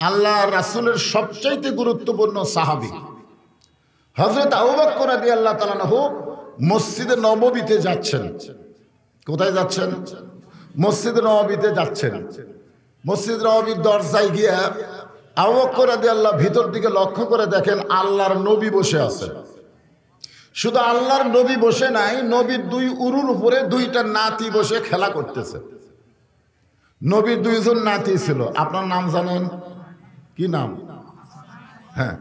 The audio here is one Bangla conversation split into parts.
আল্লাহ রাসূলের সবচাইতে গুরুত্বপূর্ণ সাহাবী হযরত আবু বকর রাদিয়াল্লাহু তাআলা আনহু মসজিদে নববীতে যাচ্ছেন। কোথায় যাচ্ছেন? মসজিদে নববীতে যাচ্ছেন। মসজিদ নববীর দরজায় গিয়ে আবু বকর রাদিয়াল্লাহু ভিতর দিকে লক্ষ্য করে দেখেন আল্লাহর নবী বসে আছেন। শুধু আল্লাহর নবী বসে নাই, নবীর দুই উরুর উপরে দুইটা নাতি বসে খেলা করতেছে। নবীর দুইজন নাতি ছিল। আপনার নাম জানেন? কি নাম? হ্যাঁ,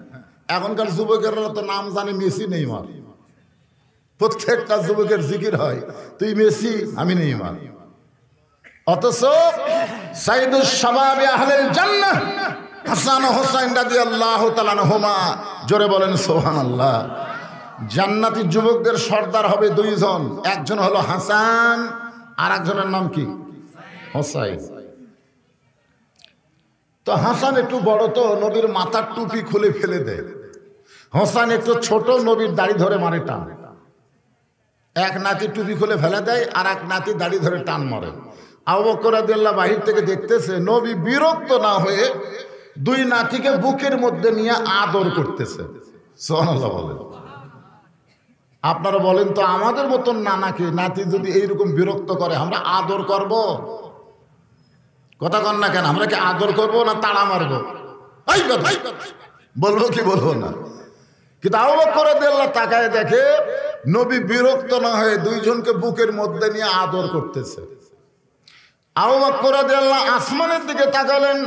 এখনকার যুবকেরা তো নাম জানে মেসি নেইমার। প্রত্যেকটা যুবকের জিকির হয় তুই মেসি আমি নেইমার। অথচ সাইয়্যিদুশ শাবাবে আহলিল জান্নাহ হাসান ও হুসাইন রাদিয়াল্লাহু তাআলা আনহুমা, জোরে বলেন সুবহানাল্লাহ। জান্নাতি যুবকদের সর্দার হবে দুইজন, একজন হলো হাসান আর একজনের নাম কি? হুসাইন। তো হাসান একটু বড়, তো নবীর মাথার টুপি খুলে ফেলে দেয়। হাসান একটু ছোট, নবীর দাড়ি ধরে মারে টান। এক নাতি টুপি খুলে ফেলে দেয় আর এক নাতি দাড়ি ধরে টান মারে। আবু বকর রাদিয়াল্লাহু বাহির থেকে দেখতেছে, নবী বিরক্ত না হয়ে দুই নাতিকে বুকের মধ্যে নিয়ে আদর করতেছে। সুবহানাল্লাহ বলেন। আপনারা বলেন তো, আমাদের মতন নানাকে নাতি যদি এইরকম বিরক্ত করে আমরা আদর করব? কথা কন না কেন? আমরা কি আদর করব না তাড়া মারবো? বলবো কি বলবো না? কিন্তু আবু বকর রাদিয়াল্লাহু তাকায় দেখে নবী বিরক্ত না হয়ে দুইজনকে বুকের মধ্যে নিয়ে আদর করতেছে। আবু বকর রাদিয়াল্লাহু আসমানের দিকে তাকালেন।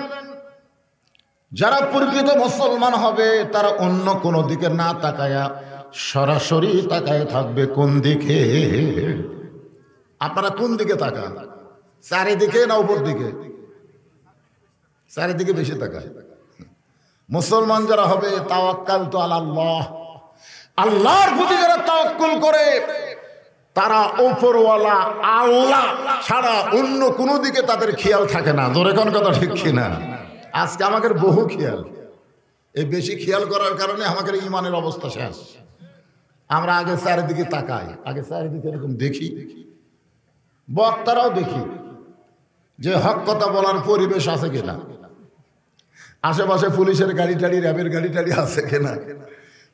যারা প্রকৃত মুসলমান হবে তারা অন্য কোনো দিকে না তাকায়া সরাসরি তাকায় থাকবে কোন দিকে? আপনারা কোন দিকে তাকান? চারিদিকে না উপর দিকে? চারিদিকে বেশি তাকায়। মুসলমান যারা হবে তাওয়াক্কালতু আলাল্লাহ, আল্লাহর প্রতি যারা তাওয়াক্কুল করে তারা উপরওয়ালা আল্লাহ ছাড়া অন্য কোনো দিকে তাদের খেয়াল থাকে না। জোরে কোন কথা ঠিক কিনা? আজকে আমাদের বহু খেয়াল, এই বেশি খেয়াল করার কারণে আমাদের ইমানের অবস্থা শেষ। আমরা আগে চারিদিকে তাকাই, আগে চারিদিকে এরকম দেখি, বক্তারাও দেখি যে হক কথা বলার পরিবেশ আছে কিনা, আশেপাশে পুলিশের গাড়ি টাড়ি র্যাবের গাড়ি টাড়ি আছে কিনা।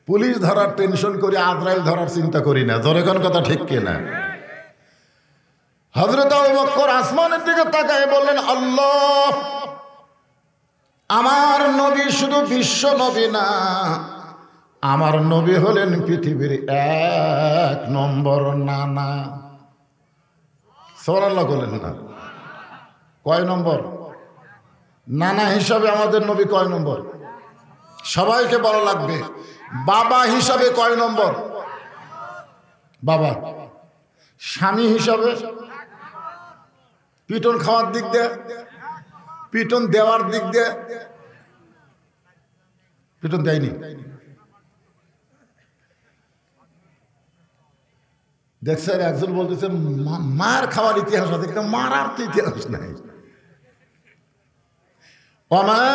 পুলিশ ধরার টেনশন করি, আজরাইল ধরার চিন্তা করি না। জোরে কোন কথা ঠিক কিনা? হযরত আবু বকর আসমানের দিকে তাকায় বললেন, আল্লাহ, আমার নবী শুধু বিশ্ব নবী না, আমার নবী হলেন পৃথিবীর এক নম্বর নানা। সুবহানাল্লাহ বলেন না? কয় নম্বর? নানা হিসাবে আমাদের নবী কয় নম্বর? সবাইকে বলা লাগবে। বাবা হিসাবে কয় নম্বর? বাবা। স্বামী হিসাবে? পিটন খাওয়ার দিক দিয়ে, পিটন দেওয়ার দিক দিয়ে? পিটন দেয়নি। দেখছেন একজন বলতেছে মার খাওয়ার ইতিহাস আছে, কিন্তু মারার তো ইতিহাস নাই। ওমা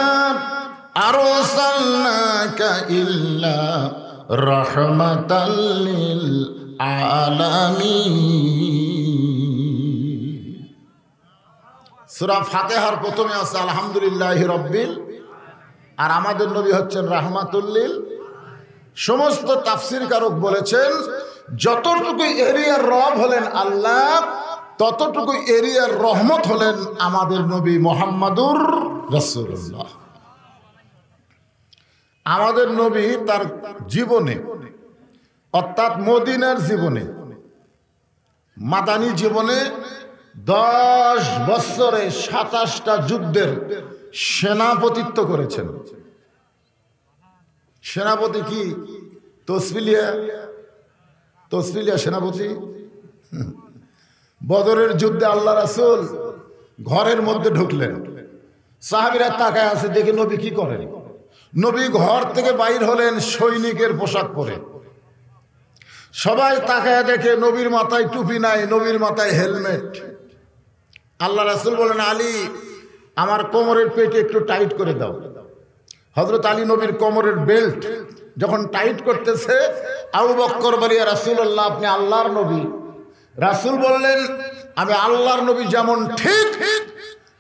আরসালনাকা ইল্লা রাহমাতাল লিল আলামিন। সূরা ফাতিহার প্রথমে আছে আলহামদুলিল্লাহি রাব্বিল, আর আমাদের নবী হচ্ছেন রাহমাতুল লিল। সমস্ত তাফসীরকারক বলেছেন যতটুকু এরিয়ার রব হলেন আল্লাহ, ততটুকু এরিয়ার রহমত হলেন আমাদের নবী মুহাম্মাদুর রাসূলুল্লাহ। আমাদের নবী তার জীবনে, অর্থাৎ মদিনার জীবনে, মাদানী জীবনে 10 বছরে 27টা যুদ্ধের সেনাপতিত্ব করেছেন। সেনাপতি কি? তসবিলিয়া সেনাপতি। বদরের যুদ্ধে আল্লাহ রাসূল ঘরের মধ্যে ঢুকলেন, সাহাবীরা তাকায় আছে দেখে নবী কি করেন। নবী ঘর থেকে বাইর হলেন সৈনিকের পোশাক পরে। সবাই তাকায় দেখে নবীর মাথায় টুপি নাই, নবীর মাথায় হেলমেট। আল্লাহ রাসূল বলেন, আলী, আমার কোমরের পেটে একটু টাইট করে দাও। হযরত আলী নবীর কোমরের বেল্ট যখন টাইট করতেছে, আবু বকর বলে, ইয়া রাসূলুল্লাহ, আপনি আল্লাহর নবী। রাসূল বললেন, আমি আল্লাহর নবী যেমন ঠিক,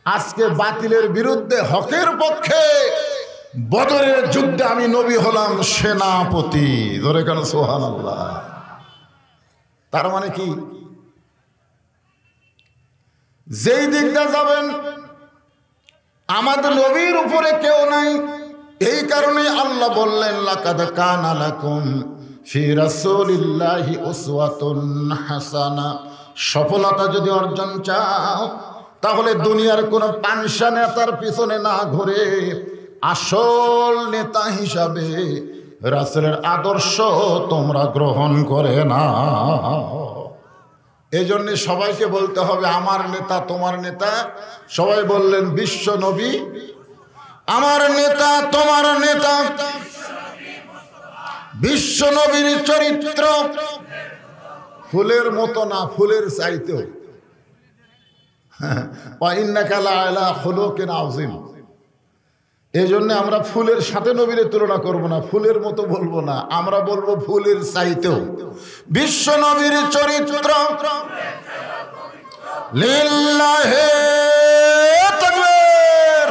আজকে বাতিলের বিরুদ্ধে হকের পক্ষে বদরের যুদ্ধে আমি নবী হলাম সেনাপতি, ধরে কেন সুবহানাল্লাহ। তার মানে কি, যেই দিকটা যাবেন আমাদের নবীর উপরে কেউ নাই, এই কারণে আল্লাহ বললেন লাকাদ কানা লাকুম ফি রাসূলিল্লাহি উসওয়াতুন হাসানা। সফলতা যদি অর্জন চাও তাহলে দুনিয়ার কোন পাংশা নেতার পিছনে না ঘুরে আসল নেতা হিসাবে রাসূলের আদর্শ তোমরা গ্রহণ করে না। এই জন্য সবাইকে বলতে হবে আমার নেতা তোমার নেতা। সবাই বললেন বিশ্ব নবী আমার নেতা তোমার নেতা। বিশ্ব নবীর চরিত্র ফুলের মতো না, ফুলের চাইতেও। ওয়া ইন্নাকা লাআলা খুলুকিন আযীম। এই জন্য আমরা ফুলের সাথে নবীর তুলনা করব না, ফুলের মতো বলবো না, আমরা বলবো ফুলের চাইতেও। বিশ্ব নবীর চরিত্র লিল্লাহি তাকবীর।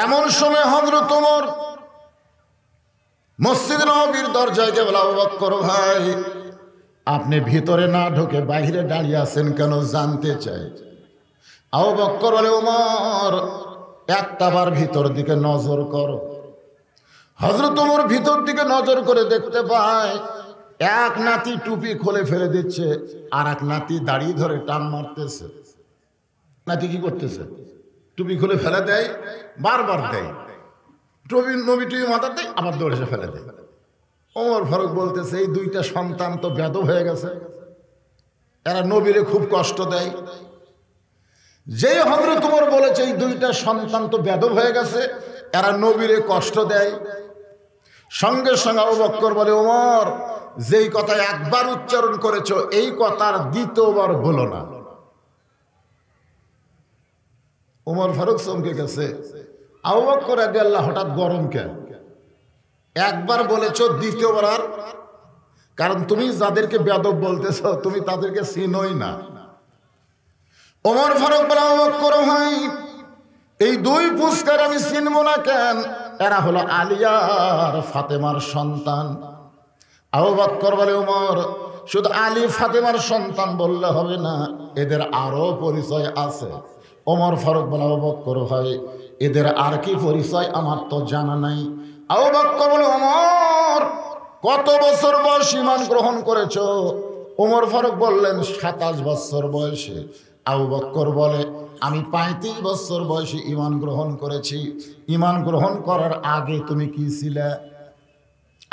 এমন সময় হযরত ওমর মসজিদ নববীর দরজায় গিয়ে বলে, আবু বকর ভাই আপনি ভিতরে না ঢুকে বাইরে দাঁড়িয়ে আছেন কেন, জানতে চাই। আবু বকর বলে, ওমর একটাবার ভিতর দিকে নজর করো। হযরত ওমর ভিতর দিকে নজর করে দেখতে পায় এক নাতি টুপি খুলে ফেলে দিচ্ছে, আর এক নাতি দাড়ি ধরে টান মারতেছে। নাতি কি করতেছে? টুপি খুলে ফেলে দেয়, বারবার দেয়, টুপি নবী টুপি মাথা দেয়, আবার দৌড়ে এসে ফেলে দেয়। ওমর ফারুক বলতেছে এই দুইটা সন্তান তো বেদব হয়ে গেছে, এরা নবীরে খুব কষ্ট দেয়। যেই হযরত ওমর বলেছে এই দুইটা সন্তান তো বেদব হয়ে গেছে, এরা নবীরে কষ্ট দেয়, সঙ্গে সঙ্গে আবু বকর বলে, ওমর যেই কথা একবার উচ্চারণ করেছো এই কথার দ্বিতীয়বার বলো না। ওমর ফারুক চমকে গেছে। আবু বকর রাদিয়াল্লাহু হঠাৎ গরম কেন? একবার বলেছো, দ্বিতীয়বার আর? কারণ তুমি যাদেরকে বেদব বলতেছো তুমি তাদেরকে চিনোই না। ওমর ফারুক বলে, আবু বকর ভাই এই দুই পুস্কার আমি চিনবো না কেন? এরা হলো আলিয়া আর ফাতেমার সন্তান। আবু বকর বলে, ওমর শুধু আলী ফাতেমার সন্তান বললে হবে না, এদের আরো পরিচয় আছে। ওমর ফারুক বলে, আবু বকর ভাই এদের আর কি পরিচয় আমার তো জানা নাই। আবু বকর বলে, ওমর কত বছর বয়স ঈমান গ্রহণ করেছো? ওমর ফারুক বললেন 27 বছর বয়সে। আবু বকর বলে, আমি 35 বছর বয়সে ঈমান গ্রহণ করেছি। ঈমান গ্রহণ করার আগে তুমি কি ছিলে?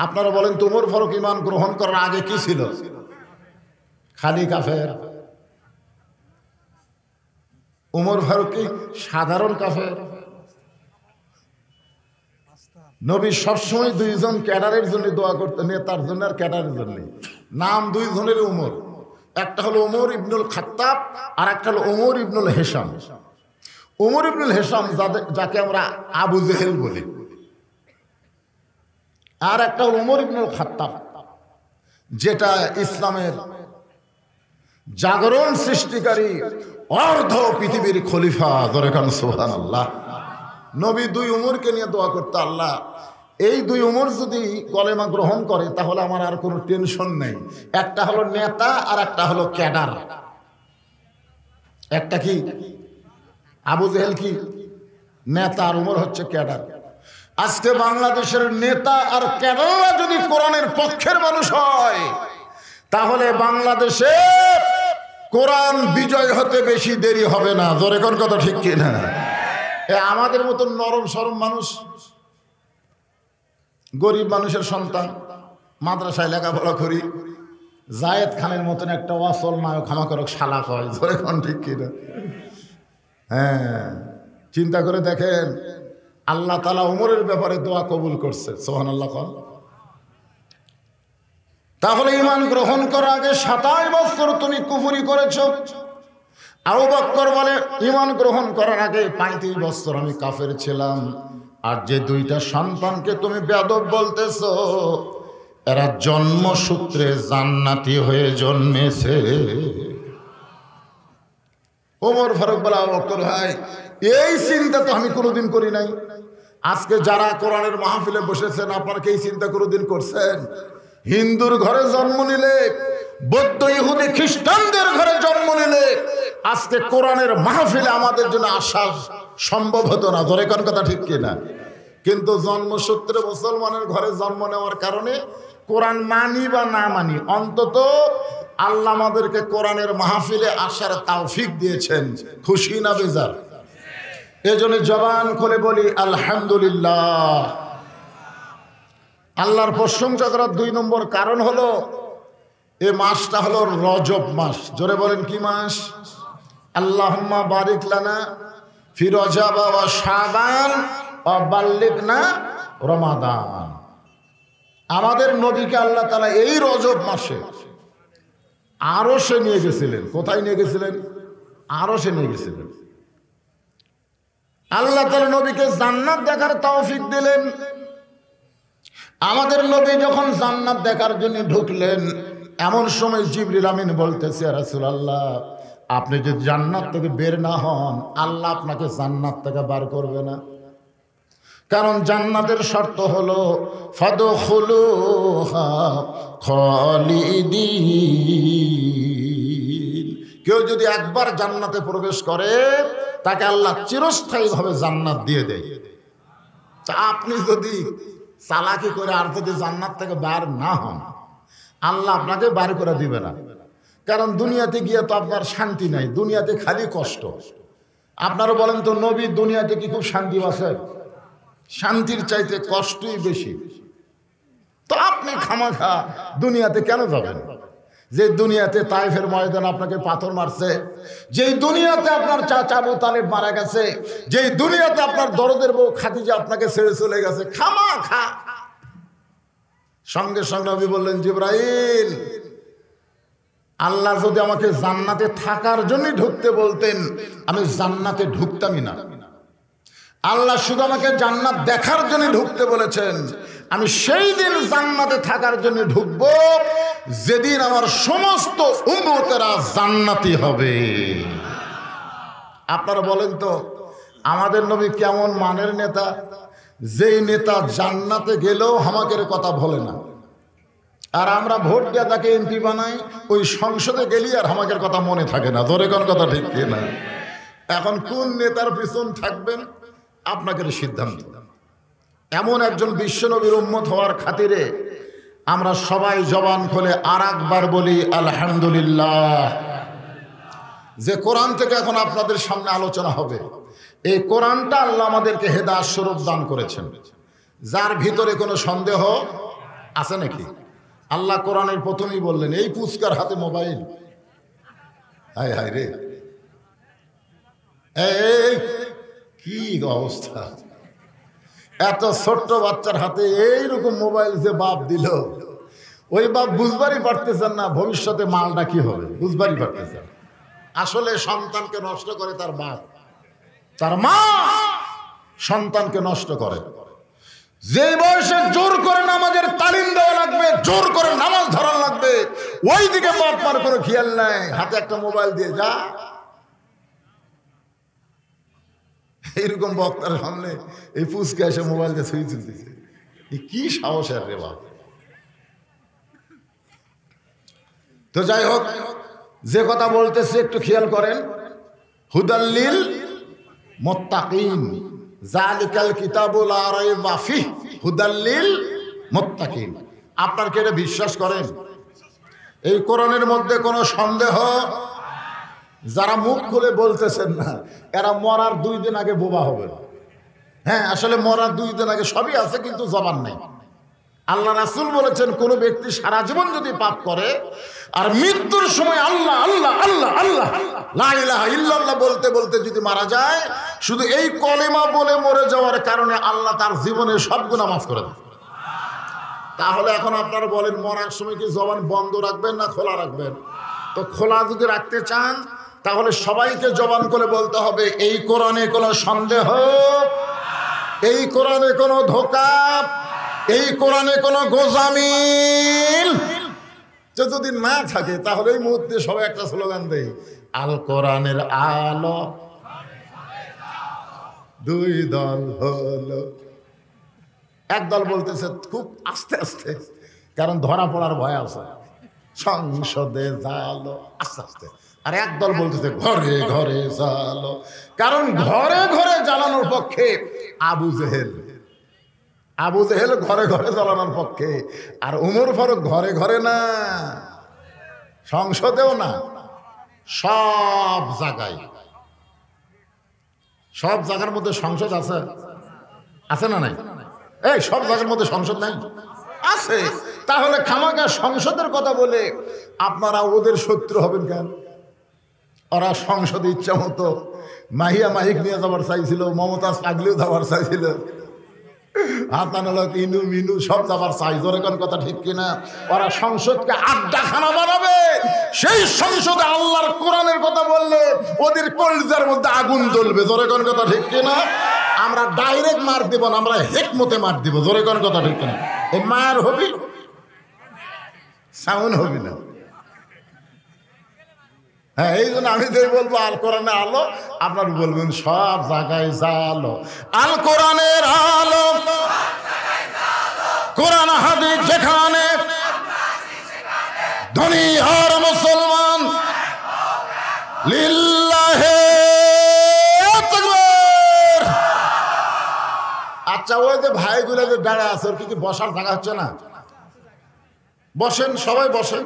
আপনারা বলেন তো ওমর ফারুক ঈমান গ্রহণ করার আগে কি ছিল? খালি কাফের। ওমর ফারুক কি সাধারণ কাফের? নবী সবসময় দুইজন ক্যাডারের জন্য দোয়া করতেন, নেতার জন্য আর ক্যাডারের জন্য। নাম দুইজনের ওমর, একটা হলো ওমর ইবনুল খাত্তাব আর একটা হলো ওমর ইবনুল হেশাম। ওমর ইবনুল হেশাম যাকে আমরা আবু জেহেল বলি, আর একটা হলো ওমর ইবনুল খাত্তাব যেটা ইসলামের জাগরণ সৃষ্টিকারী অর্ধ পৃথিবীর খলিফা। ধরে কান সুবহানাল্লাহ। নবী দুই উমরকে নিয়ে দোয়া করতে, আল্লাহ এই দুই উমর যদি কলেমা গ্রহণ করে তাহলে আমার আর কোনো টেনশন নেই। একটা হলো নেতা আর একটা হলো ক্যাডার। একটা কি আবু জেহেল কি নেতা আর উমর হচ্ছে ক্যাডার। আজকে বাংলাদেশের নেতা আর ক্যাডাররা যদি কোরআনের পক্ষের মানুষ হয় তাহলে বাংলাদেশে কোরআন বিজয় হতে বেশি দেরি হবে না। জোরে কোন কথা ঠিক কিনা? আমাদের মতন নরম সরম মানুষ, গরিব মানুষের সন্তান, মাদ্রাসায় লেখাপড়া করি, জায়েদ খানের মতন একটা ওয়াসল নায়ক খামাকরক শালা হয়। জোরে কোন ঠিক কিনা? হ্যাঁ, চিন্তা করে দেখেন আল্লাহ তাআলা ওমরের ব্যাপারে দোয়া কবুল করছে। সুবহানাল্লাহ। তাহলে ঈমান গ্রহণ করার আগে 27 বছর তুমি কুফরি করেছো। আবু বকর বলে, ঈমান গ্রহণ করার আগে 35 বছর আমি কাফের ছিলাম। আর যে দুইটা সন্তানকে তুমি বেয়াদব বলতেছো এরা জন্মসূত্রে জান্নাতি হয়ে জন্মেছে। ওমর ফারুক বলে, আবু বকর ভাই এই চিন্তা তো আমি কোনোদিন করি নাই। আজকে যারা কোরআনের মাহফিলে বসেছেন, আপনারা কি এই চিন্তা কোনোদিন করছেন? হিন্দুর ঘরে জন্ম নিলে, বৌদ্ধ ইহুদি খ্রিস্টানদের ঘরে জন্ম নিলে আজকে কোরআনের মাহফিলে আমাদের জন্য আসা সম্ভব হতো না। ধরে কোন কথা ঠিক কিনা? কিন্তু জন্মসূত্রে মুসলমানের ঘরে জন্ম নেওয়ার কারণে কোরআন মানি বা না মানি, অন্তত আল্লাহ আমাদেরকে কোরআনের মাহফিলে আসার তৌফিক দিয়েছেন। খুশি না বেজার? এজন্য জবান খুলে বলি আলহামদুলিল্লাহ। আল্লাহর প্রশংসা করার 2 নম্বর কারণ হলো এই মাসটা হলো রজব মাস। জোরে বলেন কি মাস? আল্লাহুম্মা বারিক লানা ফি রজব ওয়া শাবান ওয়া বাল্লিগনা রমাদান। আমাদের নবীকে আল্লাহ তাআলা এই রজব মাসে আরশে নিয়ে গেছিলেন। কোথায় নিয়ে গেছিলেন? আরশে নিয়ে গেছিলেন। আল্লাহ তাআলা নবীকে জান্নাত দেখার তৌফিক দিলেন। আমাদের নবী যখন জান্নাত দেখার জন্য ঢুকলেন, এমন সময় জিবরিল আমিন বলতেছে, ইয়া রাসূলুল্লাহ, আপনি যদি জান্নাত থেকে বের না হন, আল্লাহ আপনাকে জান্নাত থেকে বার করবে না। কারণ জান্নাতের শর্ত হলো ফাদখুলুহা খালিদিন। কেউ যদি একবার জান্নাতে প্রবেশ করে, তাকে আল্লাহ চিরস্থায়ীভাবে জান্নাত দিয়ে দেয়। তা আপনি যদি চালাকি করে আর যদি জান্নাত থেকে বার না হন, আল্লাহ আপনাকে বার করে দিবে না। কারণ দুনিয়াতে গিয়ে তো আপনার শান্তি নাই, দুনিয়াতে খালি কষ্ট। আপনারা বলেন তো, নবী দুনিয়াতে কি খুব শান্তি আছে? শান্তির চাইতে কষ্টই বেশি। তো আপনি খামাখা দুনিয়াতে কেন যাবেন? যে দুনিয়াতে তাইফের ময়দান আপনাকে পাথর মারছে, যেই দুনিয়াতে আপনার চাচা আবু তালেব মারা গেছে, যেই দুনিয়াতে আপনার দরদের বউ খাদিজা আপনাকে ছেড়ে চলে গেছে, খামাখা। সঙ্গে সঙ্গে নবী বললেন, জিবরাইল, আল্লাহ যদি আমাকে জান্নাতে থাকার জন্য ঢুকতে বলতেন, আমি জান্নাতে ঢুকতামই না। আল্লাহ শুধু আমাকে জান্নাত দেখার জন্য ঢুকতে বলেছেন, আমি সেই দিন জান্নাতে থাকার জন্য ঢুকবো যেদিন আমার সমস্ত উম্মতেরা জান্নাতি হবে। আপনারা বলেন তো, আমাদের নবী কেমন মানের নেতা? যেই নেতা জান্নাতে গেলেও হামাকের কথা বলে না, আর আমরা ভোট দিয়ে তাকে এমপি বানাই, ওই সংসদে গেলি আর হামাকের কথা মনে থাকে না। ধরে কোন কথা ঠিক না? এখন কোন নেতার পিছন থাকবেন আপনাকে সিদ্ধান্ত। এমন একজন বিশ্বনবীর উম্মত হওয়ার খাতিরে আমরা সবাই জবান খুলে আর একবার বলি আলহামদুলিল্লাহ। যে কোরআন থেকে এখন আপনাদের সামনে আলোচনা হবে, এই কোরআনটা আল্লাহ আমাদেরকে হেদায়েত স্বরূপ দান করেছেন। যার ভিতরে কোনো সন্দেহ আছে নাকি? আল্লাহ কোরআনের প্রথমেই বললেন, এই পুচকার হাতে মোবাইল। হায় হায় রে, এই কি অবস্থা! এত ছোট্ট বাচ্চার হাতে এইরকম মোবাইল যে বাপ দিল, ওই বাপ বুঝবারই পারতেছেন না ভবিষ্যতে মালটা কি হবে, বুঝবারই পারতেছেন। আসলে সন্তানকে নষ্ট করে তার বাপ, তার মা সন্তানকে নষ্ট করে। যে বয়সে জোর করে নামাজের তালিম দেওয়া লাগবে, জোর করে নামাজ ধরা লাগবে, ওই দিকে বাপ মার কোনো খেয়াল নাই, হাতে একটা মোবাইল দিয়ে যা। এইরকম বক্তার সামনে এই পুচকে এসে মোবাইল দিয়ে ছবি তুলতেছে, কি সাহসের রে বাপ! তো যাই হোক, যে কথা বলতেছে একটু খেয়াল করেন। হুদাল্লিল মুত্তাকিন, যালিকাল কিতাবুল লা রাইবা ফিহি হুদাল্লিল মুত্তাকিন। আপনারা কি এটা বিশ্বাস করেন? এই কোরআনের মধ্যে কোনো সন্দেহ? যারা মুখ খুলে বলতেছেন না, এরা মরার 2 দিন আগে বোবা হবে। হ্যাঁ, আসলে মরার 2 দিন আগে সবই আছে, কিন্তু জবান নাই। আল্লাহ রাসূল বলেছেন, কোন ব্যক্তি সারা জীবন যদি পাপ করে আর মৃত্যুর সময় আল্লাহ আল্লাহ আল্লাহ আল্লাহ লা ইলাহা ইল্লাল্লাহ বলতে বলতে যদি মারা যায়, শুধু এই কলেমা বলে মরে যাওয়ার কারণে আল্লাহ তার জীবনের সব গুনাহ মাফ করে দেন। তাহলে এখন আপনারা বলেন, মরার সময় কি জবান বন্ধ রাখবেন না খোলা রাখবেন? তো খোলা যদি রাখতে চান, তাহলে সবাইকে জবান করে বলতে হবে, এই কোরআনে কোনো সন্দেহ, এই কোরআনে কোনো ধোঁকা, এই কোরআনে কোনো গোজামিল যদি না থাকে, তাহলে এই মুহূর্তে সবাই একটা স্লোগান দেয়, আল কোরআনের আলো দুই দল হলো। একদল বলতেছে খুব আস্তে আস্তে, কারণ ধরা পড়ার ভয় আছে, সংসদে জালো আস্তে আস্তে। আর একদল বলতেছে ঘরে ঘরে জালো, কারণ ঘরে ঘরে জ্বালানোর পক্ষে আবু জেহেল। আবু জেহেল ঘরে ঘরে জ্বালানোর পক্ষে, আর উমর ফারুক ঘরে ঘরে না, সংসদেও না, সব জায়গায়। সব জায়গার মধ্যে সংসদ আছে, আছে না নাই? এই সব জায়গার মধ্যে সংসদ নাই, আছে। তাহলে খামাকা সংসদের কথা বলে আপনারা ওদের শত্রু হবেন কেন? ওরা সংসদে ইচ্ছা মতো মাহিয়া মাহিক নিয়ে যাবার চাইছিল, মমতাজ পাগলিও যাবার চাইছিল, হাতানোলক ইনু মিনু সব যাবার চাই। জোরে কোন কথা ঠিক কিনা? ওরা সংসদকে আড্ডাখানা বানাবে। সেই সংসদে আল্লাহর কোরআনের কথা বললে ওদের কলিজার মধ্যে আগুন জ্বলবে। জোরে কোন কথা ঠিক কিনা? আমরা ডাইরেক্ট মার দিব না, আমরা হেকমতে মার দিব। জোরে কোন কথা ঠিক কিনা? এই মার হবি, সাউন্ড হবি না। হ্যাঁ, এই জন্য আমি যে বলবো আল কোরআনে আলো, আপনার বলবেন সব জায়গায় জালো। আল কোরআনের আলো, কোরআন হাদিস যেখানে, ধনী আর মুসলমান লিল্লাহে তাকবীর। আচ্ছা, ওই যে ভাইগুলো যে দাঁড়া আছে, ওর কি বসার জায়গা হচ্ছে না? বসেন, সবাই বসেন।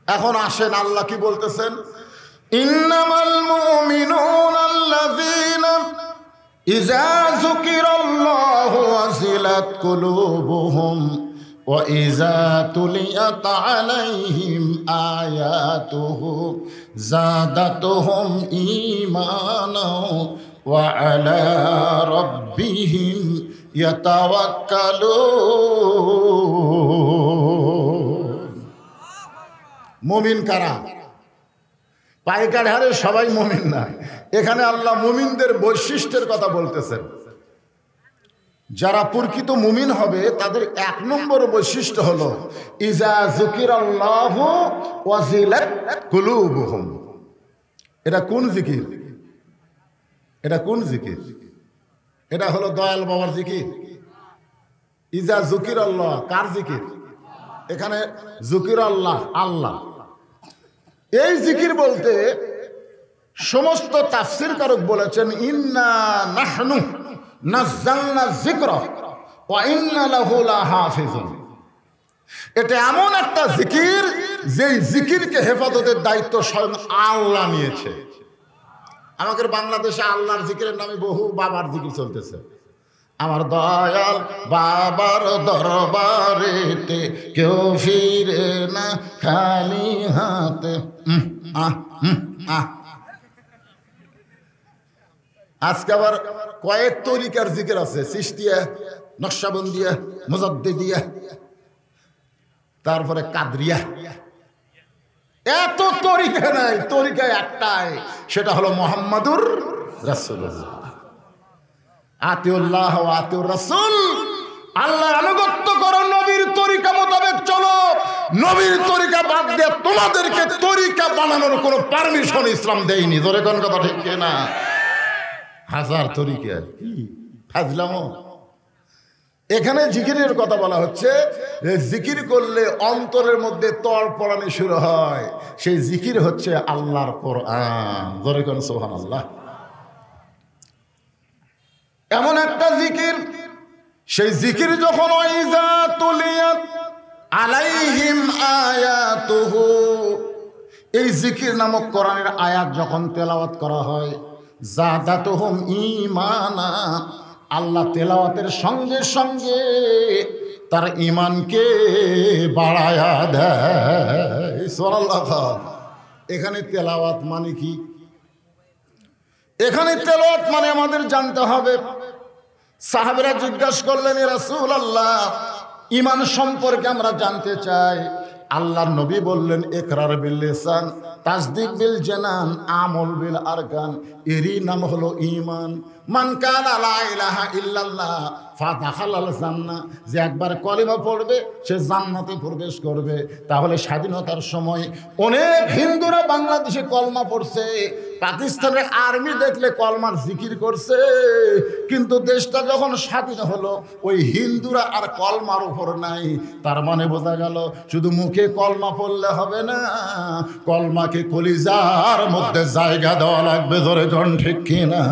এখন আসেন, আল্লাহ কি বলতেছেন? ইন্নামাল মুমিনুনা আল্লাযীনা ইযা যুকিরাল্লাহু ওয়াজিলাত কুলুবুহুম ওয়া ইযা তুলিয়াত আলাইহিম আয়াতুহু যাদাতুহুম ঈমানাও ওয়া আলা রাব্বিহিম ইয়াতাওয়াক্কালুন। মুমিন কারা? পাইকার হারে সবাই মুমিন না। এখানে আল্লাহ মুমিনদের বৈশিষ্ট্যের কথা বলতেছেন। যারা প্রকৃত মুমিন হবে তাদের এক নম্বর বৈশিষ্ট্য হলো ইজা যুকিরাল্লাহু ওয়াজিলাত কুলুবুহুম। এটা কোন জিকির? এটা কোন জিকির? এটা হলো দয়াল বাবার জিকির। ইজা যুকিরাল্লাহ, কার জিকির? এখানে যুকিরাল্লাহ, আল্লাহ। এই জিকির বলতে সমস্ত তাফসীর কারক বলেছেন ইন্না নাহনু নাযালনা যিকরা ওয়া ইন্না লাহু লাহাফিজুন। এটা এমন একটা জিকির যেই জিকিরকে হেফাজতের দায়িত্ব স্বয়ং আল্লাহ নিয়েছে। আমাদের বাংলাদেশে আল্লাহর জিকিরের নামে বহু বাবার জিকির চলতেছে। আমার দয়াল বাবার দরবারেতে কেউ ফিরে না খালি হাতে। আজকে আবার কয়েক তরিকার জিকির আছে, চিশতিয়া, নকশবন্দিয়া, মুজাদ্দিদিয়া, তারপরে কাদরিয়া। এত তরিকা নাই, তরিকা একটাই, সেটা হলো মুহাম্মাদুর রাসূলুল্লাহ। আতিউল্লাহ ওয়া আতিউর রাসূল। আল্লাহর আনুগত্য করো, নবীর তরিকা মোতাবেক চলো। নবীর তরিকা বাদ দিয়ে তোমাদেরকে তরিকা বানানোর কোনো পারমিশন ইসলাম দেয়নি। জোরে কোন কথা ঠিক না? হাজার তরিকা, কি ফাজলামো। এখানে জিকিরের কথা বলা হচ্ছে, জিকির করলে অন্তরের মধ্যে তড়পড়ানি শুরু হয়। সেই জিকির হচ্ছে আল্লাহর কোরআন। জোরে কোন সুবহানাল্লাহ। এমন একটা জিকির, সেই জিকির যখন ওয়াইজা তুলিয়াত আলাইহিম আয়াতুহু, এই জিকির নামক কোরআনের আয়াত যখন তেলাওয়াত করা হয়, যাদাতুহুম ঈমানা, আল্লাহ তেলাওয়াতের সঙ্গে সঙ্গে তার ঈমানকে বাড়ায়া দেয়। সুবহানাল্লাহ। এখানে তেলাওয়াত মানে কি? এখানে তেলাওয়াত মানে আমাদের জানতে হবে। সাহাবীরা জিজ্ঞাসা করলেন, ইয়া রাসূলুল্লাহ, ঈমান সম্পর্কে আমরা জানতে চাই। আল্লাহর নবী বললেন, ইকরার বিল লিসান, তাসদীক বিল জানান, আমল বিল আরকান। এরই নাম হলো ঈমান। মান কানা লা ইলাহা ইল্লাল্লাহ ফাদাখালাল জান্নাহ, যে একবার কলিমা পড়বে সে জান্নাতে প্রবেশ করবে। তাহলে স্বাধীনতার সময় অনেক হিন্দুরা বাংলাদেশে কলমা পড়ছে, পাকিস্তানের আর্মি দেখলে কলমার জিকির করছে, কিন্তু দেশটা যখন স্বাধীন হলো ওই হিন্দুরা আর কলমার উপর নাই। তার মানে বোঝা গেল শুধু মুখে কলমা পড়লে হবে না, কলমাকে কলিজার মধ্যে জায়গা দেওয়া লাগবে। ধরে কোন ঠিক কিনা?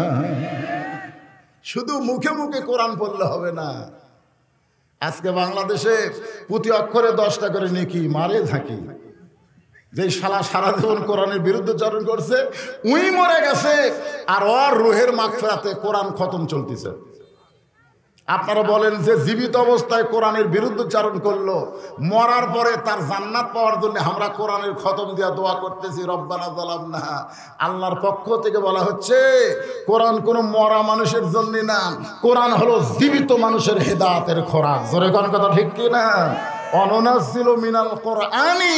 শুধু মুখে মুখে কোরআন পড়লে হবে না। আজকে বাংলাদেশে প্রতি অক্ষরে 10টা করে নেকি মারে থাকি। যে শালা সারা জীবন কোরআনের বিরুদ্ধচারণ করছে উই মরে গেছে, আর ওর রুহের মাগফিরাতে কোরআন খতম চলতেছে। আপনারা বলেন যে জীবিত অবস্থায় কোরআনের বিরুদ্ধচারণ করলো, মরার পরে তার জান্নাত পাওয়ার জন্য আমরা কোরআনের খতম দিয়া দোয়া করতেছি, রব্বানা যালামনা। আল্লাহর পক্ষ থেকে বলা হচ্ছে কোরআন কোনো মরা মানুষের জন্য না, কোরআন হলো জীবিত মানুষের হেদায়েতের খোরাক। জোরে কোন কথা ঠিক কি না? অনুনাজ্জিলু মিনাল কোরআনি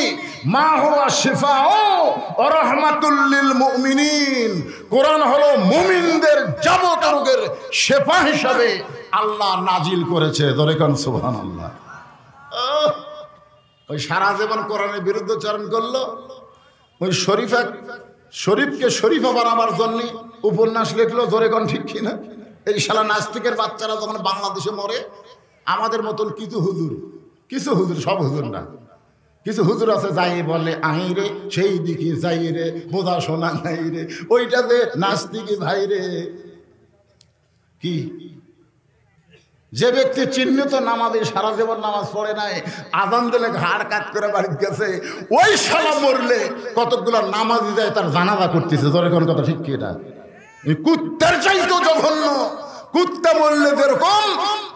মা হুয়া শিফাউ ওয়া রাহমাতুল লিল মুমিনিন। কোরআন হলো মুমিনদের যাবতীয় রোগের শিফা হিসাবে আল্লাহ নাজিল করেছে। ধরে কোন সুবহানাল্লাহ। ওই সারা জীবন কোরআনের বিরুদ্ধচারণ করলো, ওই শরীফকে শরীফা বানাবার জন্য উপন্যাস লিখলো। ধরে কোন ঠিক কিনা? এই শালা নাস্তিকের বাচ্চারা যখন বাংলাদেশে মরে, আমাদের মতন কিছু হুজুর, সব হুজুর না, কিছু হুজুর আছে যাই বলে আই রে সেই দিকে যাই রে, বোঝা শোনা নাই রে, ওইটাতে নাস্তিকি ভাই রে। কি যে ব্যক্তি চিহ্নিত নামাজে সারা জীবন নামাজ পড়ে নাই, আজান দিলে ঘাড় কাট করে বাড়িতে গেছে, ওই শালা মরলে কতগুলো নামাজি যায় তার জানাজা করতেছে। ধরে কোন কথা ঠিক কি? এটা কুত্তার চাইতো জঘন্য। কুত্তা মরলে যেরকম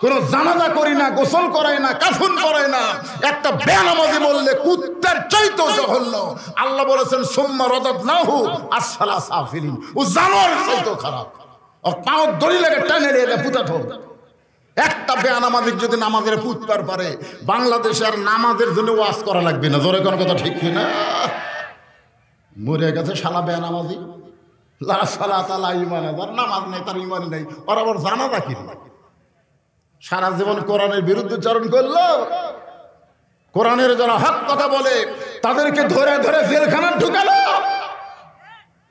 কোন জানাজা করি না, গোসল করায় না, কাফন করায় না, একটা বেনামাজি বললে কুত্তার চাইতো জঘন্য। আল্লাহ বলেছেন সুম্মা রাদাদনাহু আসফালা সাফিলিন, ও জানোয়ার চাইতো খারাপ। আর পাও দড়ি লাগে টানে নিয়ে পুতাতো। একটা বেনামাজিক যদি নামাজের পুতবার পারে, বাংলাদেশে আর নামাজের জন্য ওয়াজ করা লাগবে না। জোরে কোন কথা ঠিক কিনা? মরে গেছে শালা বেনামাজি, লা সালাতা লা ঈমান, যার নামাজ নেই তার ঈমান নেই, ওর আবার জানাজা কি? সারা জীবন কোরআনের বিরুদ্ধচারণ করলো। কোরআনের যারা হক কথা বলে তাদেরকে ধরে ধরে জেলখানা ঢুকালো,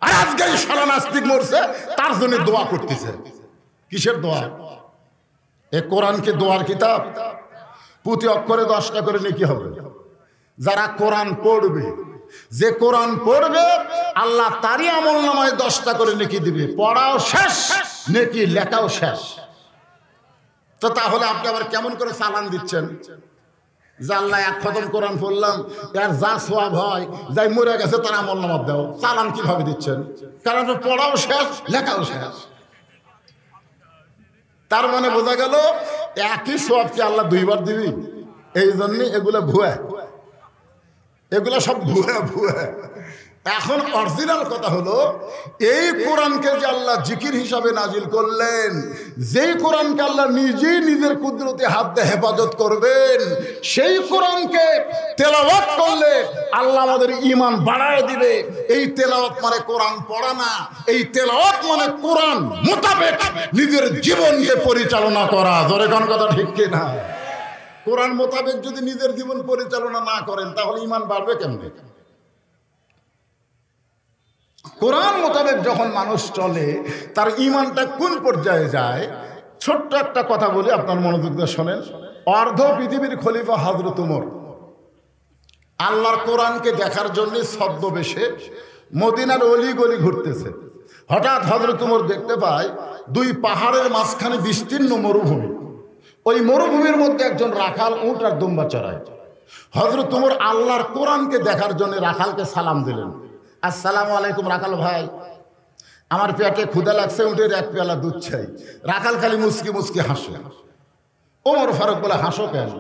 আর আজকে শালা নাস্তিক মরছে তার জন্য দোয়া করতেছে। কিসের দোয়া? এ কোরআনকে দোয়ার কিতাব? প্রতি অক্ষরে 10টা করে নেকি হবে। যারা কোরআন পড়বে, যে কোরআন পড়বে আল্লাহ তারই আমল নামায় 10টা করে নেকি দিবে। পড়াও শেষ, নেকি লেখাও শেষ। তো তাহলে আপনি আবার কেমন করে চালান দিচ্ছেন যে আল্লাহ এক খতম কোরআন পড়লাম, এর যা সওয়াব হয়, যাই মরে গেছে তার আমল নামা দাও? চালান কিভাবে দিচ্ছেন? কারণ পড়াও শেষ, লেখাও শেষ। তার মানে বোঝা গেল একই সওয়াবকে আল্লাহ 2বার দিবি। এই জন্য এগুলো ভুয়া, এগুলো সব ভুয়া ভুয়া। এখন অরিজিনাল কথা হলো এই কোরআনকে যে আল্লাহ জিকির হিসাবে নাজিল করলেন, যেই কোরআনকে আল্লাহ নিজেই নিজের কুদরতে হাত দিয়ে হেফাজত করবেন, সেই কোরআনকে তেলাওয়াত করলে আল্লাহ আমাদের ঈমান বাড়ায় দিবে। এই তেলাওয়াত মানে কোরআন পড়া না, এই তেলাওয়াত মানে কোরআন মোতাবেক নিজের জীবনকে পরিচালনা করা। ধরে কোন কথা ঠিক কিনা? কোরআন মোতাবেক যদি নিজের জীবন পরিচালনা না করেন তাহলে ঈমান বাড়বে কেমনে? কোরআন মোতাবেক যখন মানুষ চলে তার ঈমানটা কোন পর্যায়ে যায়? ছোট্ট একটা কথা বলি, আপনার মনোযোগ দিয়ে শোনেন। অর্ধ পৃথিবীর খলিফা হযরত ওমর আল্লাহর কোরআনকে দেখার জন্য ছদ্মবেশে মদিনার অলি গলি ঘুরতেছে। হঠাৎ হযরত ওমর দেখতে পায় 2 পাহাড়ের মাঝখানে বিস্তীর্ণ মরুভূমি। ওই মরুভূমির মধ্যে একজন রাখাল উট আর দুম্বা চড়ায়। হযরত ওমর আল্লাহর কোরআনকে দেখার জন্য রাখালকে সালাম দিলেন, আসসালামু আলাইকুম রাখাল ভাই, আমার পেটে ক্ষুধা লাগছে, উটের 1 পেয়ালা দুধ চাই। রাখাল খালি মুচকি মুচকি হাসে। ওমর ফারুক বলে, হাসো কেন?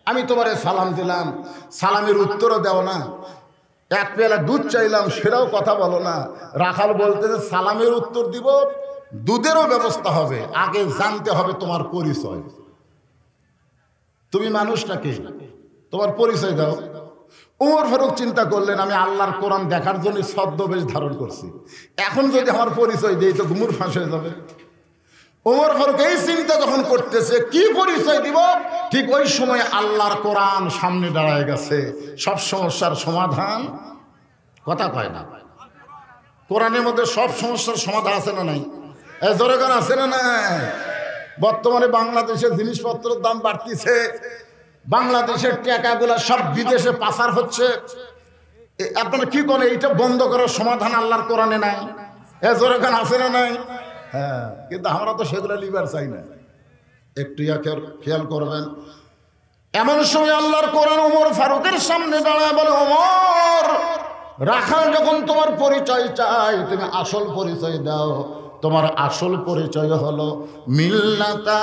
আমি তোমারে সালাম দিলাম, সালামের উত্তরও দাও না, 1 পেয়ালা দুধ চাইলাম সেটাও কথা বলো না। রাখাল বলতেছে, সালামের উত্তর দিব, দুধেরও ব্যবস্থা হবে, আগে জানতে হবে তোমার পরিচয়। তুমি মানুষটাকে, তোমার পরিচয় দাও। ওমর ফারুক চিন্তা করলেন, আমি আল্লাহর কোরআন দেখার জন্য ছদ্মবেশ ধারণ করছি, এখন যদি আমার পরিচয় দিই তো গুমুর ফাঁস হয়ে যাবে। ওমর ফারুক এই চিন্তা যখন করতেছে কি পরিচয় দিব, ঠিক ওই সময় আল্লাহর কোরআন সামনে দাঁড়ায় গেছে। সব সমস্যার সমাধান, কথা কয় না, কোরআনের মধ্যে সব সমস্যার সমাধান আছে না নাই? জোরেগান আছে না নাই? বর্তমানে বাংলাদেশের জিনিসপত্রের দাম বাড়তিছে, বাংলাদেশের টাকাগুলা সব বিদেশে পাচার হচ্ছে। আপনারা কি করেন? এইটা বন্ধ করার সমাধান আল্লাহর কোরআনে নাই? জোরেগান আছে না নাই? হ্যাঁ, কিন্তু আমরা তো সেগুলো লিবার চাই না। একটু খেয়াল করবেন, এমন সময় আল্লাহর কোরআন ওমর ফারুকের সামনে দাঁড়ায় বলে, ওমর, রাখাল যখন তোমার পরিচয় চাই, তুমি আসল পরিচয় দাও। তোমার আসল পরিচয় হলো মিল্লাতা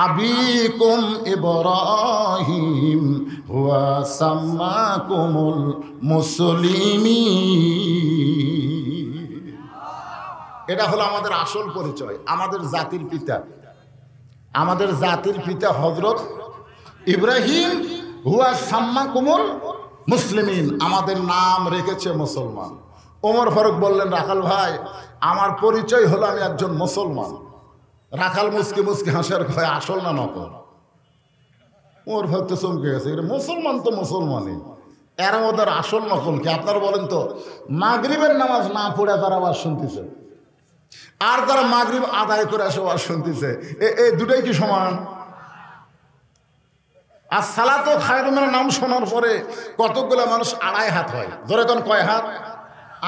আবিকুম ইব্রাহিম হুয়া সাম্মাকুমুল মুসলিমিন। এটা হলো আমাদের আসল পরিচয়, আমাদের জাতির পিতা। আমাদের জাতির পিতা হযরত ইব্রাহিম হুয়া সাম্মাকুমুল মুসলিমিন, আমাদের নাম রেখেছে মুসলমান। ওমর ফারুক বললেন, রাখাল ভাই, আমার পরিচয় হলো আমি একজন মুসলমান। রাখাল মুসকি মুসকি হাসার কয়, আসল না নকল? ওমর ফারুক তো চমকে গেছে, মুসলমান তো মুসলমানই, এর মধ্যে আসল নকল কি? আপনারা বলেন তো, মাগরিবের নামাজ না পড়ে তারা আওয়াজ শুনতেছে, আর তারা মাগরিব আদায় করে আসে আওয়াজ শুনতেছে, এই দুটাই কি সমান? আর সালাতো খায়রুমের নাম শোনার পরে কতগুলো মানুষ আড়াই হাত হয়, ধরে কোন কয় হাত?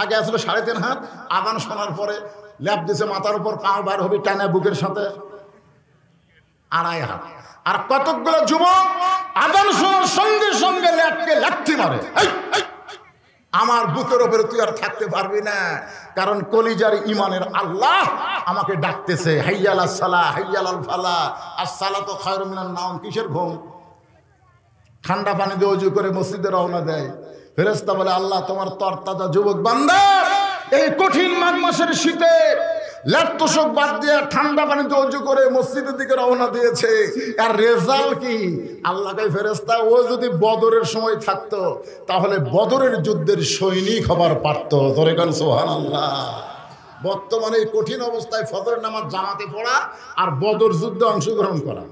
আগে আসলে 3.5 হাত, আদান শোনার পরে ল্যাপ দিছে মাথার উপর, পা বার হবে টানা বুকের সাথে, আড়াই হাত। আর কতগুলো যুবক আদান শোনার সঙ্গে সঙ্গে ল্যাপকে লাথি মারে, আমার বুকের উপরে তুই আর থাকতে পারবি না, কারণ কলিজার ইমানের আল্লাহ আমাকে ডাকতেছে, হাইয়ালাস সালাহ হাইয়ালাল ফালাহ, আর সালাতু খায়রুম মিনান নাওম। কিসের ঘুম? ঠান্ডা পানি দিয়ে ওযু করে মসজিদে রওনা দেয়, ফেরেশতা বলে, আল্লাহ তোমার তরতাজা যুবক বান্দা এই কঠিন মাঘ মাসের শীতে ল্যাপ তোষক বাদ দিয়ে ঠান্ডা পানিতে ওযু করে মসজিদের দিকে রওনা দিয়েছে, আর রেজাল্ট কি? আল্লাহ কয়, ফেরেশতা ও যদি বদরের সময় থাকতো তাহলে বদরের যুদ্ধের সৈনিক হবার পারত। ধরে গান সুবহানাল্লাহ। বর্তমানে এই কঠিন অবস্থায় ফজরের নামাজ জামাতে পড়া আর বদর যুদ্ধে অংশগ্রহণ করা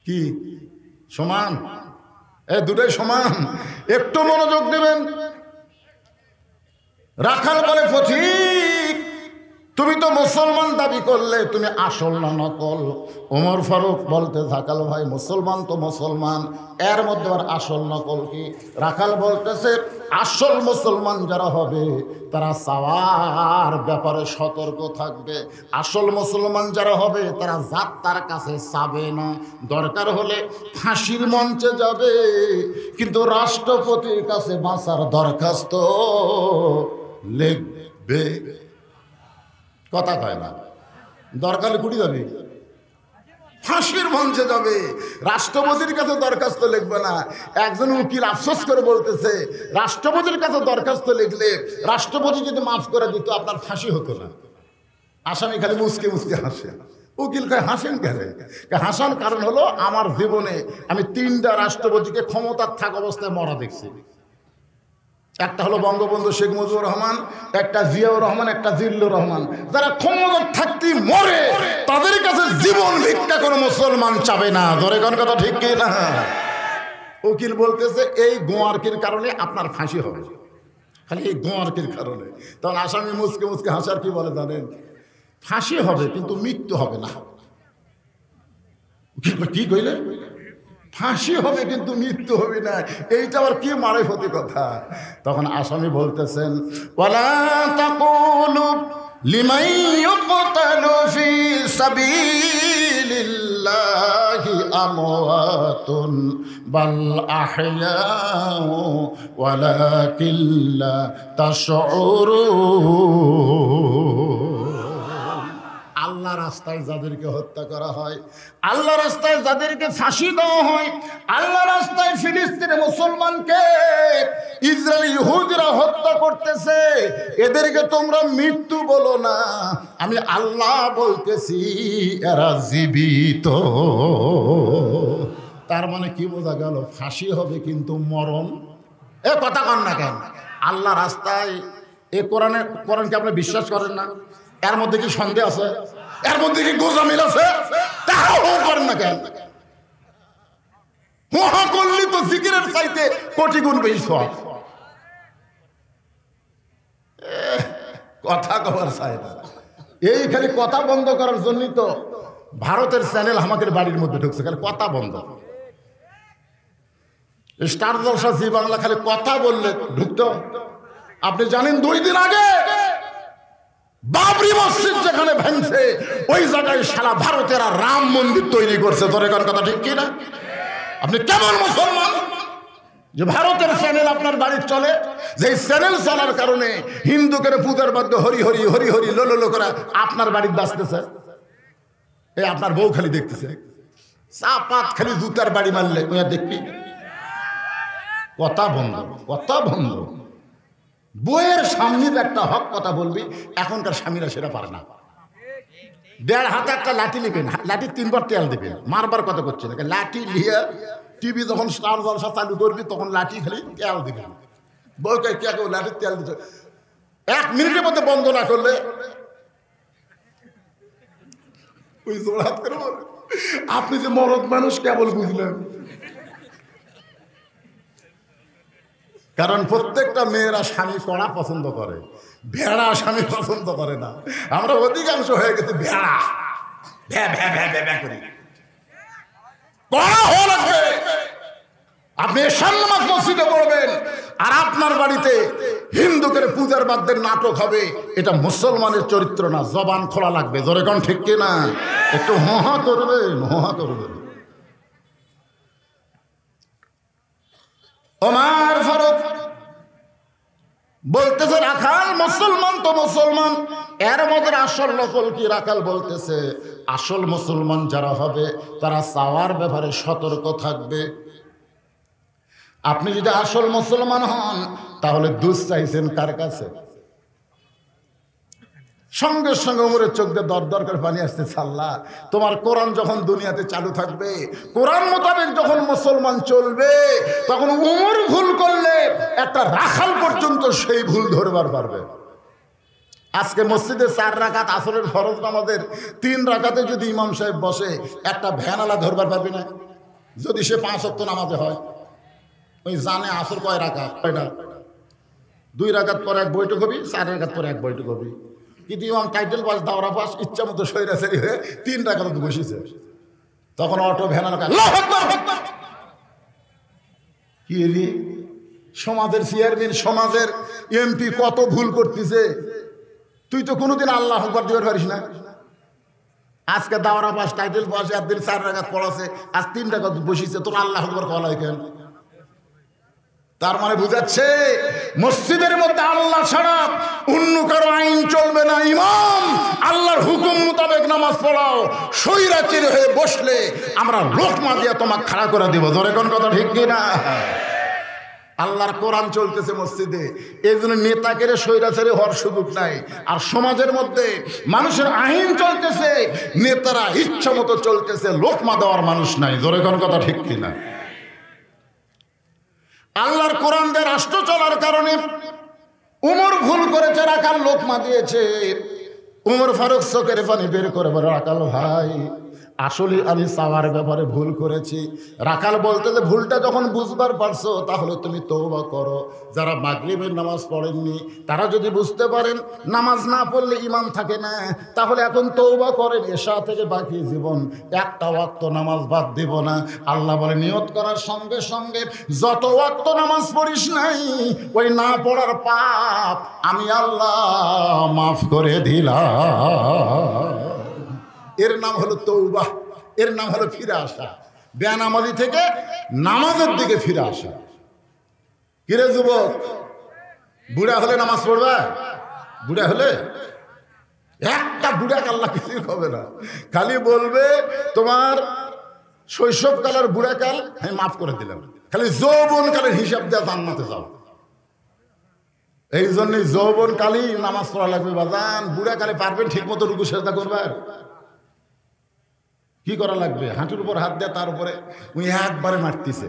কি সমান? দুটাই সমান। একটু মনোযোগ দেবেন। রাখাল বলে, পথিক, তুমি তো মুসলমান দাবি করলে, তুমি আসল না নকল? ওমর ফারুক বলতে, রাখাল ভাই, মুসলমান তো মুসলমান, এর মধ্যে আর আসল নকল কি? রাখাল বলতেছে, আসল মুসলমান যারা হবে তারা চাওয়ার ব্যাপারে সতর্ক থাকবে। আসল মুসলমান যারা হবে তারা যাত্রার কাছে চাবে না, দরকার হলে ফাঁসির মঞ্চে যাবে, কিন্তু রাষ্ট্রপতির কাছে বাঁচার দরখাস্ত লিখবে। কথা কয় না? দরকার কুড়ি যাবে, ফাঁসির মঞ্চে যাবে, রাষ্ট্রপতির কাছে দরখাস্ত লিখবে না। একজন উকিল আফসোস করে বলতেছে, রাষ্ট্রপতির কাছে দরখাস্ত লিখলে রাষ্ট্রপতি যদি মাফ করে দিত আপনার ফাঁসি হতো না। আসামি খালি মুসকে মুসকে হাসে। উকিল কয়, হাসেন কেন? হাসান কারণ হলো, আমার জীবনে আমি 3টা রাষ্ট্রপতিকে ক্ষমতার থাক অবস্থায় মরা দেখছি। একটা হলো বঙ্গবন্ধু শেখ মুজিবুর রহমান, একটা জিয়াউর রহমান, একটা জিল্লুর রহমান। যারা ক্ষমতার থাকতে মরে, তাদের কাছে জীবন ভিক্ষা কোনো মুসলমান চাবে না। ধরে কোন কথা ঠিক কি না? উকিল বলতেছে, এই গোয়ারকির কারণে আপনার ফাঁসি হবে, খালি এই গোয়ারকির কারণে। তখন আসামি মুসকে মুসকে হাসার কি বলে জানেন? ফাঁসি হবে কিন্তু মৃত্যু হবে না। কি কইলে? ফাঁসি হবে কিন্তু মৃত্যু হবে না, এইটা আবার কি মারেফতি কথা? তখন আসামি বলতেছেন, ওয়ালা তাকুলু লিমান ইউকতালু ফি সাবিলিল্লাহি আমওয়াতুন বাল আহইয়াউ ওয়ালাকিন লা তাশউরুন। আল্লাহ রাস্তায় যাদেরকে হত্যা করা হয়, আল্লাহ রাস্তায় যাদেরকে ফাঁসি দেওয়া হয়, আল্লাহ রাস্তায় ফিলিস্তিনের মুসলমানকে ইসরায়েল ইহুদিরা হত্যা করতেছে, এদেরকে তোমরা মৃত্যু বলো না, আমি আল্লাহ বলতেছি এরা জীবিত। তার মানে কি বোঝা গেল? ফাঁসি হবে কিন্তু মরণ। কথা কন না কেন? আল্লাহ রাস্তায়, এ কোরআনকে আপনি বিশ্বাস করেন না? এর মধ্যে কি সন্দেহ আছে? এর মধ্যে কি গোজামিল আছে? তাও করেন না কেন? মহা করলি তো জিকিরের চাইতে কোটি গুণ বেশি সওয়াব। কথা কবার চাই না, এই খালি কথা বন্ধ করার জন্যই তো ভারতের চ্যানেল আমাদের বাড়ির মধ্যে ঢুকছে, খালি কথা বন্ধ। স্টার জলসা জি বাংলা খালি কথা বললে ঢুকতো। আপনি জানেন 2 দিন আগে বাবরি মসজিদ যেখানে ভেঙছে ওই জায়গায় সারা ভারতের রাম মন্দির তৈরি করছে। তোর এখন কথা ঠিক কিনা? আপনি কেমন মুসলমান যে ভারতের চ্যানেল আপনার বাড়ির চলে, যে চ্যানেল চলার কারণে হিন্দুকে পূজার মধ্যে হরি হরি হরি হরি লো লো করে আপনার বাড়ির বাঁচতেছে। এই আপনার বউ খালি দেখতেছে, চাপাত খালি জুতার বাড়ি মারলে দেখবি। কথা বন্ধ, কথা বন্ধ। বইয়ের সামনে একটা হক কথা বলবি, এখনকার স্বামীরা সেটা পারে না। 1.5 হাতে একটা লাঠি নেবেন, লাঠি 3 বার তেল দেবেন, মারবার কথা করছে না। লাঠি নিয়ে টিভি যখন স্টার জলসা চালু করবি তখন লাঠি খালি তেল দিবেন। বউকে কে কেউ লাঠির তেল দিতে 1 মিনিটের মধ্যে বন্ধ না করলে ওই জোড়াত করে বল, আপনি যে মরদ মানুষ কেবল বুঝলেন। কারণ প্রত্যেকটা মেয়েরা স্বামী কড়া পছন্দ করে, ভেড়া স্বামী পছন্দ করে না। আমরা অধিকাংশ হয়ে গেছে ভেড়া, ভ্যা ভ্যা ভ্যা ভ্যা ভ্যা করি। কড়া হওয়া লাগবে। আপনি সান্নামাজ মসজিদে পড়বেন আর আপনার বাড়িতে হিন্দুদের পূজার বাদ্যের নাটক হবে, এটা মুসলমানের চরিত্র না। জবান খোলা লাগবে, জোরে কোন ঠিক কিনা? একটু হা করবেন, হা করবেন। ওমর ফারুক বলতেছে রাখাল মুসলমান তো মুসলমান, এর মধ্যে আসল নকল কি? রাখাল বলতেছে আসল মুসলমান যারা হবে তারা চাওয়ার ব্যাপারে সতর্ক থাকবে। আপনি যদি আসল মুসলমান হন তাহলে দুধ চাইছেন কার কাছে? সঙ্গে সঙ্গে উমরের চোখ দিয়ে দর করে পানি আসতে, আল্লাহ তোমার কোরআন যখন দুনিয়াতে চালু থাকবে, কোরআন মোতাবেক যখন মুসলমান চলবে, তখন উমর ভুল করলে একটা রাখাল পর্যন্ত সেই ভুল ধরবার পারবে। আজকে মসজিদে 4 রাকাত আসরের ফরজ নামাজের 3 রাকাতে যদি ইমাম সাহেব বসে, একটা ভ্যানালা ধরবার পারবে না। যদি সে 5 ওয়াক্ত নামাজে হয়, ওই জানে আসর কয় রাকাত, কয়টা? 2 রাকাত পরে 1 বৈঠক হবি, 4 রাকাত পরে 1 বৈঠক হবি। কিন্তু ইমাম টাইটেল পাস দাওরা পাস ইচ্ছা মতো সৈরাচারি হয়ে 3 রাকাত বসেছে, তখন অটো ভ্যানালা কি রে? সমাজের চেয়ারম্যান, সমাজের এমপি কত ভুল করতেছে, তুই তো কোনোদিন আল্লাহ আকবার দিতে পারিস না। আজকে দাওরা পাস টাইটেল পাস, একদিন 4 রাকাত পড়াছে, আজ 3 রাকাত বসেছে, তোর আল্লাহ আকবার কলা কেন? তার মানে বুঝাচ্ছে মসজিদের মধ্যে আল্লাহ ছাড়া অন্য কারো আইন চলবে না। ইমাম আল্লাহর হুকুম মোতাবেক নামাজ পড়াও, সৈরাচির হয়ে বসলে আমরা লোকমা দিয়ে তোমাকে খাড়া করে দিব। জোরে কোন কথা ঠিক কিনা? আল্লাহর কোরআন চলতেছে মসজিদে, এই জন্য নেতাকে সৈরাচারি হওয়ার সুযোগ নাই। আর সমাজের মধ্যে মানুষের আইন চলতেছে, নেতারা ইচ্ছা মতো চলতেছে, লোকমা দেওয়ার মানুষ নাই। জোরে কোন কথা ঠিক কিনা? আল্লাহর কোরআন দিয়ে রাষ্ট্র চলার কারণে উমর ভুল করেছে, রাখাল লোকমা দিয়েছে। উমর ফারুক চোখের পানি বের করে বলে, রাখাল ভাই আসলে আমি চাওয়ার ব্যাপারে ভুল করেছি। রাখাল বলতে যে ভুলটা যখন বুঝবার পারছো তাহলে তুমি তওবা করো। যারা মাগরিবের নামাজ পড়েননি তারা যদি বুঝতে পারেন নামাজ না পড়লে ঈমান থাকে না, তাহলে এখন তওবা করেন, এশা থেকে বাকি জীবন একটা ওয়াক্ত নামাজ বাদ দিব না। আল্লাহ বলে নিয়ত করার সঙ্গে সঙ্গে যত ওয়াক্ত নামাজ পড়িস নাই ওই না পড়ার পাপ আমি আল্লাহ মাফ করে দিলাম। এর নাম হলো তৌবা, এর নাম হলো ফিরে আসা, বেনামাজি থেকে নামাজের দিকে ফিরে আসা। কিরে যুবক, বুড়া হলে নামাজ পড়বা? বুড়া হলে একটা বুড়া আল্লাহ কিছুই হবে না, খালি বলবে তোমার শৈশবকালের বুড়াকাল আমি মাফ করে দিলাম, খালি যৌবনকালের হিসাব দেওয়া জান্নাতে যাও। এই জন্যই যৌবনকালেই নামাজ পড়া লাগবে বাজান। বুড়াকালে পারবেন ঠিক মতো রুকু সেজদা করবার? কি করা লাগবে? হাঁটুর উপর হাত দেয়, তার উপরে উনি একবারে মারতেছে,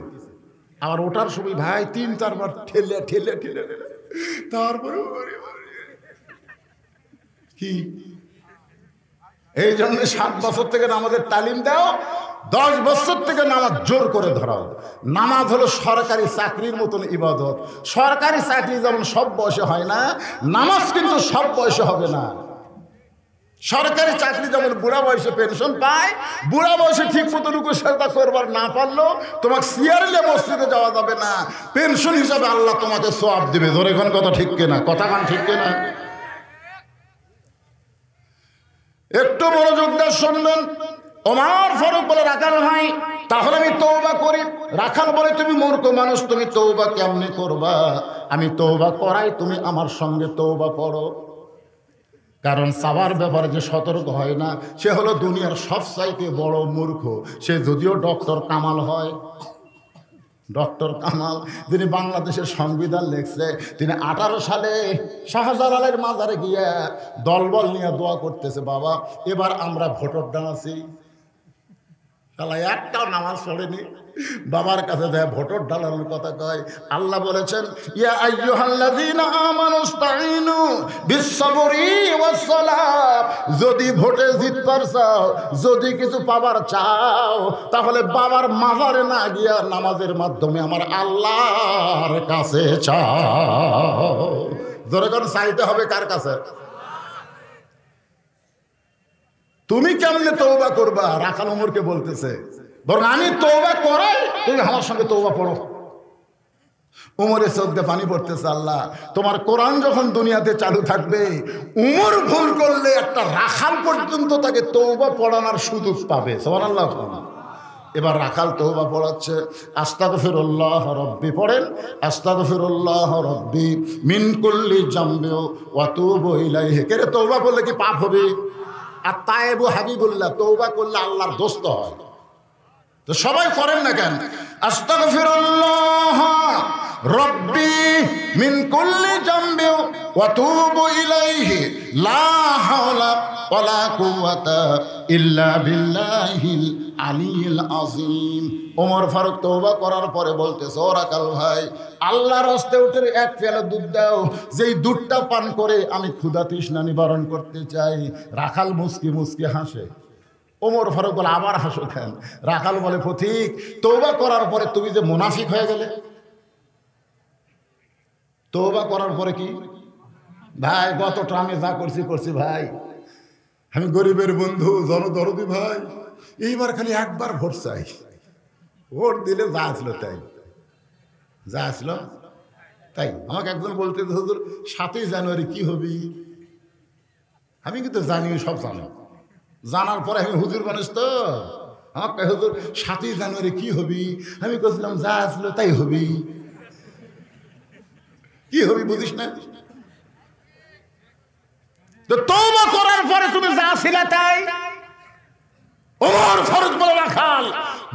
আবার ওটার সময় ভাই 3-4 বার ঠেলে ঠেলে ঠেলে ঠেলে, তারপরে কি এই জন্য 7 বছর থেকে নামাজের তালিম দাও, 10 বছর থেকে নামাজ জোর করে ধরাও। নামাজ হলো সরকারি চাকরির মতন ইবাদত। সরকারি চাকরি যেমন সব বয়সে হয় না, নামাজ কিন্তু সব বয়সে হবে না। সরকারি চাকরি যেমন বুড়া বয়সে পেনশন পায়, বুড়া বয়সে ঠিক মতো রুকু সেজদা করবার না পারলো তোমাকে সিয়ারিলে মসজিদে যাওয়া যাবে না, পেনশন হিসাবে আল্লাহ তোমাকে সওয়াব দিবে। ধরে এখন কথা ঠিক কিনা? কথা কান ঠিক কিনা? একটু মনোযোগ দিয়ে শুনবেন। ওমর ফারুক বলে, রাখাল ভাই তাহলে আমি তওবা করি। রাখাল বলে, তুমি মূর্খ মানুষ, তুমি তওবা কেমনে করবা? আমি তওবা করাই, তুমি আমার সঙ্গে তওবা পড়ো। কারণ চাওয়ার ব্যাপারে যে সতর্ক হয় না, সে হলো দুনিয়ার সবচাইতে বড় মূর্খ। সে যদিও ডক্টর কামাল হয়, ডক্টর কামাল যিনি বাংলাদেশের সংবিধান লিখছে, তিনি 18 সালে শাহজালালের মাজারে গিয়ে দলবল নিয়ে দোয়া করতেছে, বাবা এবার আমরা ভোটার ডানাছি। তাহলে একটাও নামাজ পড়েনি, বাবার কাছে দেয় ভোটার ডালানোর কথা কয়। আল্লাহ বলেছেন, ইয়া আইয়ুহাল্লাযীনা আমানুস্তাঈনু বিস-সাবরি ওয়াস-সালাহ। যদি ভোটে জিতবার চাও, যদি কিছু পাবার চাও, তাহলে বাবার মাজারে না গিয়া নামাজের মাধ্যমে আমার আল্লাহর কাছে চাও। জোরে করে চাইতে হবে কার কাছে? তুমি কেমনে তওবা করবা? রাখাল ওমরকে বলতেছে, বরং আমি তওবা করাই, তুমি আমার সঙ্গে তওবা পড়ো। উমরের চোখ দিয়ে পানি পড়তেছে। আল্লাহ, তোমার কোরআন যখন দুনিয়াতে চালু থাকবে, উমর ভুল করলে একটা রাখাল পর্যন্ত তাকে তওবা পড়ানোর সুযোগ পাবে। সুবহানাল্লাহ। এবার রাখাল তওবা পড়াচ্ছে, আস্তাগফিরুল্লাহ রাব্বি পড়েন, আস্তাগফিরুল্লাহ রাব্বি মিন কুল্লি জামবি ওয়া তুবু ইলাইহি। কেরে তওবা করলে কি পাপ হবে? আর তায়েবু হাবিবুল্লাহ, তওবা করলে আল্লাহর দোস্ত হয়। তো সবাই করেন না কেন? আস্তাগফিরুল্লাহ রাব্বি মিন কুল্লি জামবি ওয়া তুবু ইলাইহি লা হাওলা ওয়ালা কুওয়াতা ইল্লা বিল্লাহিল আলিয়্যিল আযীম। ওমর ফারুক তওবা করার পরে বলতেছে, ও রাখাল ভাই, আল্লাহর হস্তে উঠে এক পেয়ালা দুধ দাও, যেই দুধটা পান করে আমি ক্ষুধা তৃষ্ণা নিবারণ করতে চাই। রাখাল মুস্কি মুস্কি হাসে। ওমর ফারুক বলে, আবার হাসো কেন? রাখাল বলে, পথিক তওবা করার পরে তুমি যে মুনাফিক হয়ে গেলে। তওবা করার পরে কি ভাই? গতটা আমি যা করছি ভাই, আমি গরিবের বন্ধু, জনদরদি ভাই, এইবার খালি একবার ভোট চাই। ভোট দিলে যা আসলো তাই, যা আসলো তাই। আমাকে একজন বলতে, হুজুর 7ই জানুয়ারি কি হবি? আমি কিন্তু জানি, সব জানো। জানার পরে আমি হুজুর মানুষ তো, আমাকে হুজুর 7ই জানুয়ারি কি হবি? আমি বলছিলাম, যা আসলো তাই হবি। কি হবি বুঝিস না? তো তওবা করার পরে তুমি যা ছিলে তাই। ওমর ফারুক বলে, রাখাল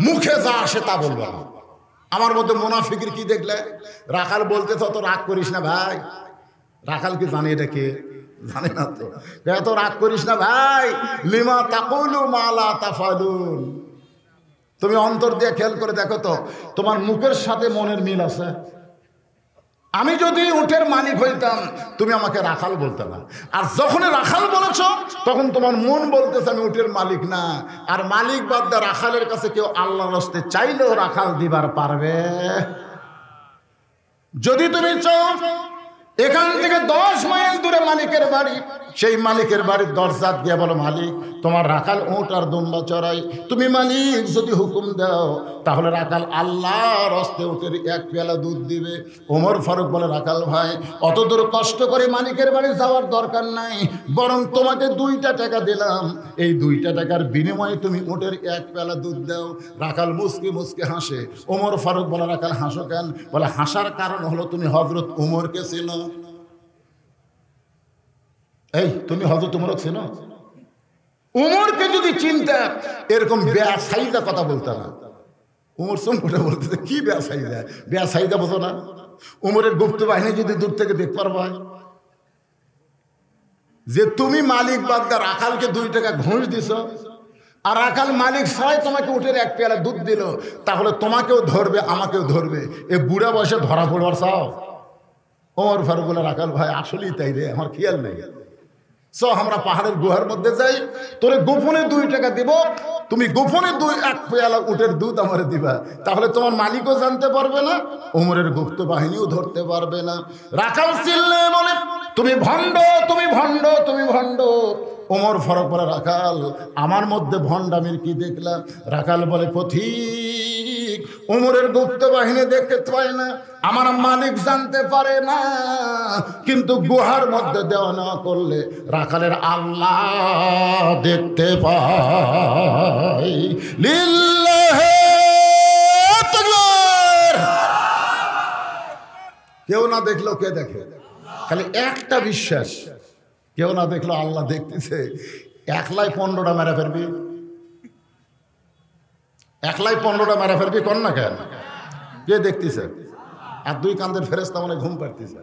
মুখে যা আসে তা বলবো না। আমার মধ্যে মুনাফিকের কি দেখলে? রাখাল বলতে তো রাগ করিস না ভাই। রাখাল কি জানে এটা কে? জানে না তো। এত রাগ করিস না ভাই, লিমা তাকুলু মা লা তাফালুন। তুমি অন্তর দিয়ে খেয়াল করে দেখো তো, তোমার মুখের সাথে মনের মিল আছে। আমি যদি উটের মালিক হইতাম, তুমি আমাকে রাখাল বলতে না। আর যখন রাখাল বলেছ, তখন তোমার মন বলতেছে আমি উটের মালিক না। আর মালিক বাদ দিয়ে রাখালের কাছে কেউ আল্লাহর রাস্তে চাইলেও রাখাল দিবার পারবে? যদি তুমি চাও এখান থেকে 10 মাইল দূরে মালিকের বাড়ি, সেই মালিকের বাড়ির দরজা দিয়ে বলো, মালিক তোমার রাখাল উট আর দুম্বা চড়াই। তুমি মালিক যদি হুকুম দাও, তাহলে রাখাল আল্লাহর হস্তে উটের এক পেয়ালা দুধ দিবে। ওমর ফারুক বলে, রাখাল ভাই অত দূর কষ্ট করে মালিকের বাড়ি যাওয়ার দরকার নাই, বরং তোমাকে 2টা টাকা দিলাম, এই 2টা টাকার বিনিময়ে তুমি উটের এক পেয়ালা দুধ দাও। রাখাল মুসকে মুসকে হাসে। ওমর ফারুক বলে, রাখাল হাসো কেন? বলে, হাসার কারণ হলো তুমি হযরত উমরকে চেনো। এই তুমি হযরত উমরকে চেনো? উমরকে যদি চিনতে, এরকম বেয়াসাইদা কথা বলতে না। উমর সম্পর্কে বলতে, কি বেয়াসাইদা? বেয়াসাইদা বোঝো না? উমরের গুপ্ত বাহিনী যদি দূর থেকে দেখতে পারবা যে তুমি মালিক বাদ দিয়ে রাখালকে 2 টাকা ঘুষ দিছ, আর রাখাল মালিক ছাড়াই তোমাকে উঠে এক পেয়ালা দুধ দিল, তাহলে তোমাকেও ধরবে, আমাকেও ধরবে। এ বুড়া বয়সে ধরা পড়বার চাও? ওমর ফারুক বলে, রাখাল ভাই আসলেই তাই রে, আমার খেয়াল নেই। সো আমরা পাহাড়ের গুহার মধ্যে যাই, তোরে গোপনে 2 টাকা দিব, তুমি গোপনে 1 পেয়ালা উটের দুধ আমারে দিবা, তাহলে তোমার মালিকও জানতে পারবে না, ওমরের গুপ্ত বাহিনীও ধরতে পারবে না। রাখাল চিল্লে বলে, তুমি ভণ্ড, তুমি ভণ্ড, তুমি ভণ্ড। ওমর ফরক বলে, রাখাল আমার মধ্যে ভণ্ডামির কি দেখলাম? রাখাল বলে, পথিক ওমরের গুপ্ত বাহিনী দেখতে পায় না, আমার মালিক জানতে পারে না, কিন্তু গুহার মধ্যে দেওয়া নেওয়া করলে রাখালের আল্লাহ দেখতে পায়। লিল্লাহে তাকবীর। কেউ না দেখলো কে দেখে? খালি একটা বিশ্বাস, কেউ না দেখলো আল্লাহ দেখতেছে। একলাই 15টা মেরে ফেলবি, একলাই 15টা মেরে ফেলবি, কর না কেন? কে দেখতেছে? আর 2 কান্দের ফেরেশতা মানে ঘুম পাড়তেছে,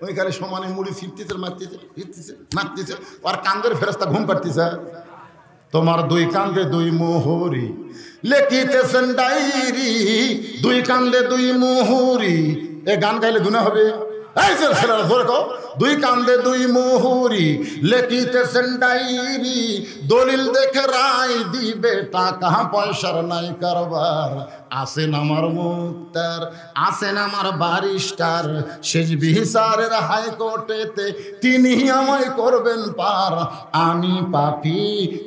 ওই খালি সমানে মুড়ি ফিরতেছে, মারতেছে, ফিরতেছে, মারতেছে, আর কান্দের ফেরেশতা ঘুম পাড়তেছে। তোমার 2 কান্দে 2 মোহরি লেখিতেছেন ডায়েরি, 2 কান্দে 2 মোহরি। এ গান গাইলে গুনাহ হবে? এই যে ছেলেরা ধরে কও, 2 কান্দে 2 মোহরি লেখিতেছেন ডায়েরি, দলিল দেখে রায় দিবে, টাকা পয়সার নাই কারবার। আসেন আমার মুক্তার, আসেন আমার বারিস্টার, শেষ বিচারের হাইকোর্টেতে তিনি আমায় করবেন পার। আমি পাপী,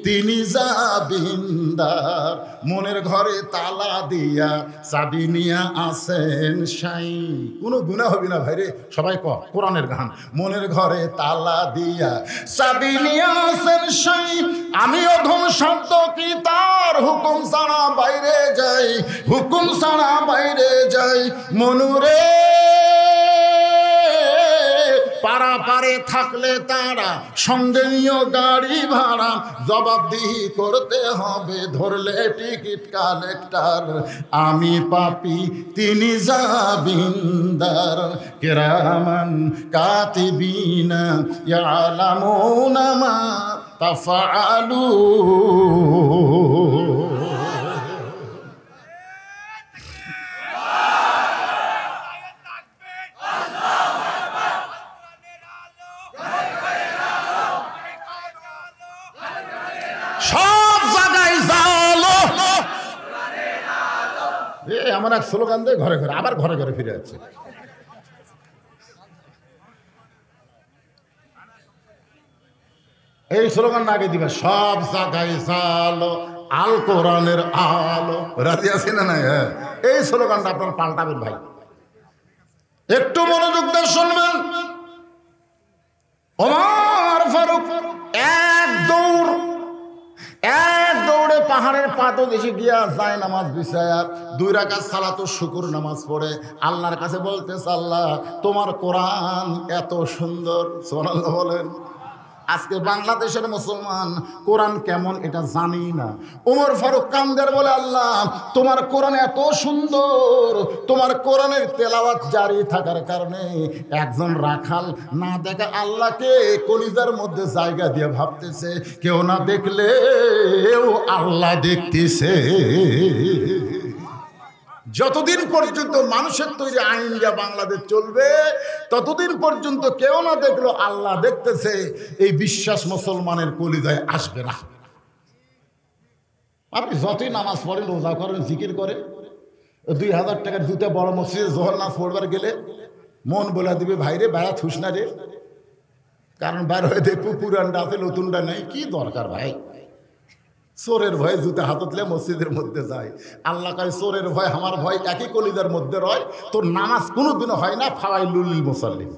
তিনি জামিনদার, মনের ঘরে তালা দিয়া চাবি নিয়া আসেন সাই। কোনো গুনাহ হবে না ভাইরে, সবাই কোরআনের গান। মনের ঘরে তালা দিয়া চাবি নিয়া আসেন সাই, আমি অধম শব্দ কি তার হুকুম ছাড়া বাইরে যাই, হুকুম ছাড়া বাইরে যাই। মনুরে পারা পারে থাকলে তারা সঙ্গে নিও গাড়ি ভাড়া, জবাবদিহি করতে হবে ধরলে টিকিট কালেক্টর। আমি পাপী, তিনি জামিনদার, কিরামান কাতিবিনা ইয়ালামুনা মা তাফআলুন। সব জায়গায় জালো, এমন এক স্লোগান দেয় ঘরে ঘরে, আবার ঘরে ঘরে ফিরে যাচ্ছে। এই স্লোগান আগে দিবে, সব জায়গায় জালো, আল কোরআনের আলো। রাজি আছি না? নাই? হ্যাঁ, এই স্লোগানটা আপনার পাল্টাবেন ভাই, একটু মনোযোগ দিয়ে শুনবেন। ওমর ফারুক এক দৌড়ে পাহাড়ের পাদদেশে গিয়া যায় নামাজ বিছায়া 2 রাকাত সালাতুল শুকর নামাজ পড়ে আল্লাহর কাছে বলতেছে, আল্লাহ তোমার কোরআন এত সুন্দর। সুবহানাল্লাহ বলেন। আজকে বাংলাদেশের মুসলমান কোরআন কেমন এটা জানি না। ওমর ফারুক কান্দের বলে, আল্লাহ তোমার কোরআন এত সুন্দর, তোমার কোরআনের তেলাওয়াত জারি থাকার কারণে একজন রাখাল না দেখে আল্লাহকে কলিজার মধ্যে জায়গা দিয়ে ভাবতেছে, কেউ না দেখলেও আল্লাহ দেখতেছে। যতদিন পর্যন্ত মানুষের তৈরি আইন যা বাংলাদেশ চলবে, ততদিন পর্যন্ত কেউ না দেখলো আল্লাহ দেখতেছে, এই বিশ্বাস মুসলমানের কলিজায় আসবে না। আপনি যতই নামাজ পড়েন, রোজা করেন, জিকির করেন, 2000 টাকার জুতা বড় মসজিদে জোহর নামাজ পড়বার গেলে মন বলে দিবে, ভাইরে বেড়া থুস না রে, কারণ বার হয়ে দেখবো পুরানটা আছে, নতুনটা নেই, কি দরকার ভাই। চোরের ভয়ে জুতে হাততলে মসজিদের মধ্যে যায়। আল্লাহ কয়, চোরের ভয় আমার ভয় একই কলিজার মধ্যে রয়, তোর নামাজ কোনোদিনও হয় না ফাওয়াইলুল লিল মুসাল্লিন।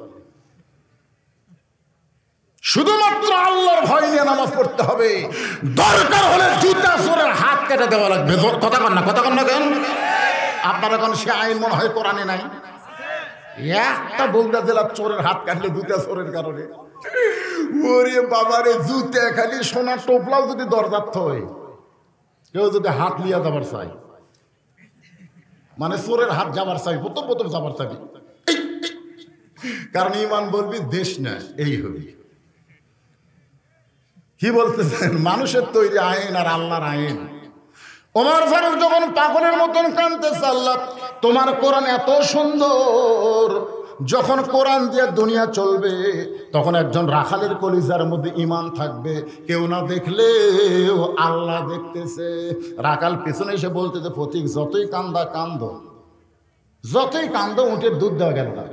শুধুমাত্র আল্লাহর ভয় নিয়ে নামাজ পড়তে হবে, দরকার হলে জুতা চোরের হাত কেটে দেওয়া লাগবে। কথা কন না কেন? আপনার এখন সে আইন মনে হয় কোরআনে নাই। একটা বগুড়া জেলার চোরের হাত কাটলে জুতা চোরের কারণে, ওরে বাবারে, জুতে খালি সোনার টোপলাও যদি দরজার্থ হয়, কেউ যদি হাত লিয়া যাবার চাই, মানে চোরের হাত যাবার চাই, প্রথম যাবার চাবি, কারণ ইমান বলবি দেশ না, এই হবে। কি বলতেছেন? মানুষের তৈরি আইন আর আল্লাহর আইন। ওমর ফারুক যখন পাগলের মতন কাঁদতেছে, আল্লাহ তোমার কোরআন এত সুন্দর, যখন কোরআন দিয়ে দুনিয়া চলবে তখন একজন রাখালের কলিজার মধ্যে ঈমান থাকবে, কেউ না দেখলেও আল্লাহ দেখতেছে। রাখাল পেছনে এসে বলতেছে, ফতিক যতই কান্দা কান্দো, যতই কান্দো, উটের দুধ দেওয়া গেল না।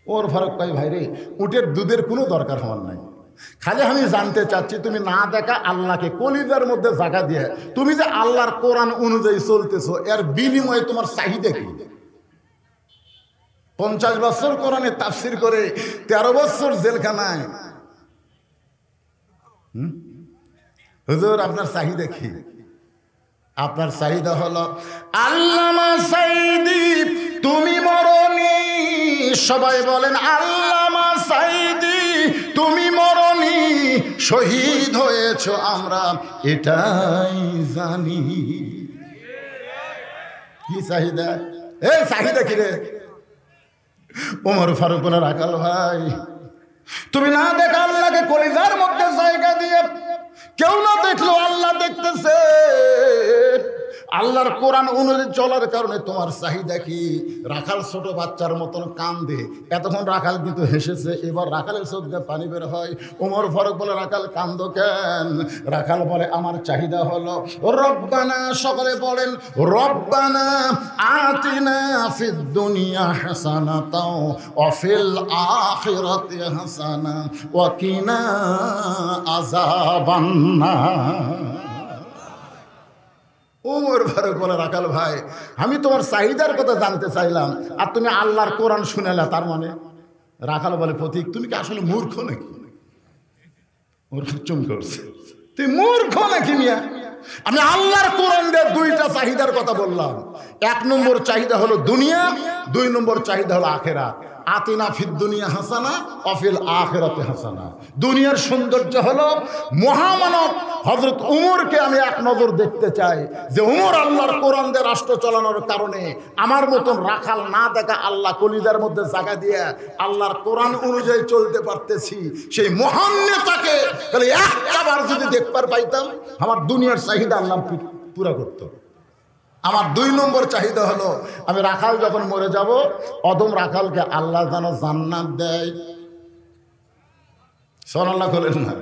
ওর ফারুক ভাই, ভাই রে, উটের দুধের কোনো দরকার হওয়ার নাই, খালি আমি জানতে চাচ্ছি তুমি না দেখা আল্লাহকে কলিজার মধ্যে জায়গা দিয়ে তুমি যে আল্লাহর কোরআন অনুযায়ী চলতেছো, এর বিনিময়ে তোমার চাহিদা কি? 50 বছর কোরআনে তাফসির করে 13 বছর জেলখানায়, হুজুর আপনার চাহিদা কি? আপনার চাহিদা হলো আল্লামা সাইদি তুমি মরনি। সবাই বলেন আল্লামা সাইদি তুমি মরনি, শহীদ হয়েছ আমরা এটাই জানি। কি চাহিদা? এই চাহিদা কি রে? ওমর ফারুক বলে, রাখাল ভাই তুমি না দেখা আল্লাহকে কলিজার মধ্যে জায়গা দিয়ে, কেউ না দেখলো আল্লাহ দেখতেছে। আল্লাহর কোরআন অনুযায়ী চলার কারণে তোমার চাহিদা কি? রাখাল ছোট বাচ্চার মতন কান্দে, এতক্ষণ রাখাল কিন্তু হেসেছে, এবার রাখালের চোখ দিয়ে পানি বের হয়। ওমর ফারুক বলে, রাখাল কান্দো কেন? রাখাল বলে, আমার চাহিদা হলো রব্বানা, সকলে বলেন রব্বানা আতিনা ফিদ দুনিয়া হাসানাতাও ওয়া ফিল আখিরাতি হাসানা ওয়া কিনা আযাবান নার। ওমর ফারুক বলে, রাখাল ভাই আমি তোমার চাহিদার কথা জানতে চাইলাম আর তুমি আল্লাহর কোরআন শুনেলা, তার মানে? রাখাল বলে, ফতিক তুমি কি আসলে মূর্খ নাকি? ওর চুম করছে, তুই মূর্খ নাকি মিয়া? আমি আল্লাহর কোরআন দিয়ে দুইটা চাহিদার কথা বললাম। 1 নম্বর চাহিদা হলো দুনিয়া, 2 নম্বর চাহিদা হলো আখিরাত। আতিনা ফিদ দুনিয়া হাসানা ওয়া ফিল আখিরাতি হাসানা। দুনিয়ার সৌন্দর্য হলো মহামানব হযরত উমরকে আমি এক নজর দেখতে চাই, যে উমর আল্লাহর কোরআন দিয়ে রাষ্ট্র চালানোর কারণে আমার মতন রাখাল না দেখা আল্লাহ কলিজার মধ্যে জায়গা দিয়ে আল্লাহর কোরআন অনুযায়ী চলতে পারতেছি, সেই মহান নেতাকে তাহলে একবার যদি দেখবার পাইতাম আমার দুনিয়ার চাহিদা আল্লাহ পুরা করতো। আমার 2 নম্বর চাহিদা হলো আমি রাখাল যখন মরে যাব, অদম রাখালকে আল্লাহ যেন জান্নাত দেয়। সুবহানাল্লাহ বলেন না?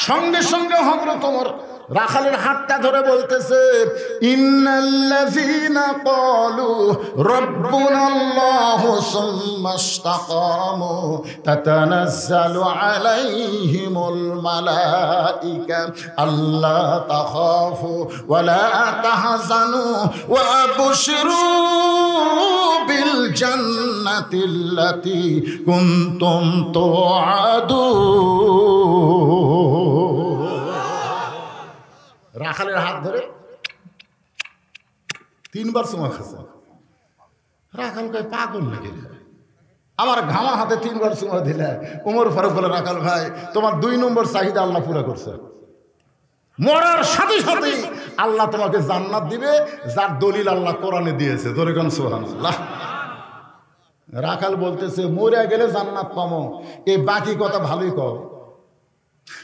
সঙ্গে সঙ্গে হযরত ওমর রাখালের হাতটা ধরে বলতেছে, ইন্নাল্লাযীনা ক্বালু রাব্বুনাল্লাহু সুম্মা ইসতাকামু তাতানাজ্জালু আলাইহিমুল মালাইকা আল্লা তাখাফু ওয়া লা তাহজানু ওয়া আবশিরু বিল জান্নাতিল্লাতী কুনতুম তুআদুন। রাখালের হাত ধরে 3 বার চুমা খাচ্ছে। রাখাল কয়, পাগল নাকি রে? আমার ঘামা হাতে 3 বার চুমা দিলে। ওমর ফারুক বলে, রাখাল ভাই তোমার 2 নম্বর চাহিদা আল্লাহ পুরা করছে। মরার সাথে সাথে আল্লাহ তোমাকে জান্নাত দিবে, যার দলিল আল্লাহ কোরআনে দিয়েছে। ধরে কোন সুবহানাল্লাহ। রাখাল বলতেছে, মরে গেলে জান্নাত পাবো, এই বাকি কথা ভালোই কও,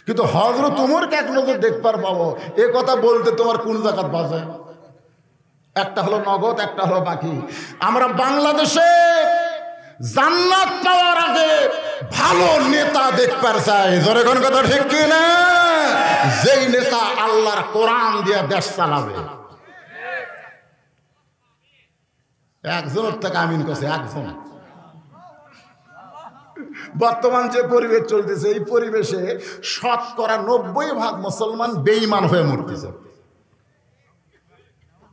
কিন্তু হযরত ওমরকে এক নজর দেখবার পাবো, এ কথা বলতে তোমার কোন জাকাত বাজে? একটা হলো নগদ, একটা হলো বাকি। আমরা বাংলাদেশে জান্নাত পাওয়ার আগে ভালো নেতা দেখবার চাই। জোরে কোন কথা ঠিক কি না? যেই নেতা আল্লাহর কোরআন দিয়ে দেশ চালাবে। একজনের থেকে আমিন করছে, একজন। বর্তমান যে পরিবেশ চলতেছে, এই পরিবেশে 90% মুসলমান বেঈমান হয়ে মরতেছে।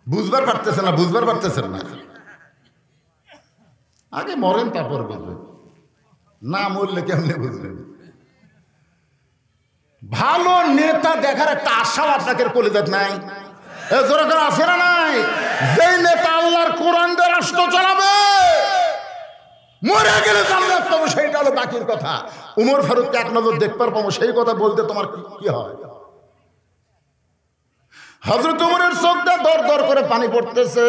বুঝবার পারতেছেন না, বুঝবার পারতেছেন না। আগে মরেন তারপর বুঝবেন, না মরলে কেমনে বুঝবেন? ভালো নেতা দেখার একটা আশাও আপনাকে কলিজাত নাই? জোরে করে আছে না নাই? যেই নেতা আল্লাহর কোরআন দিয়ে রাষ্ট্র চালাবে, মরে গেলে জান্নাত পাবো, সেইটা হলো বাকির কথা। উমর ফারুককে এক নজর দেখবার পাবো, সেই কথা বলতে তোমার কি হয়? হযরত উমরের চোখ দিয়ে দর দর করে পানি পড়তেছে।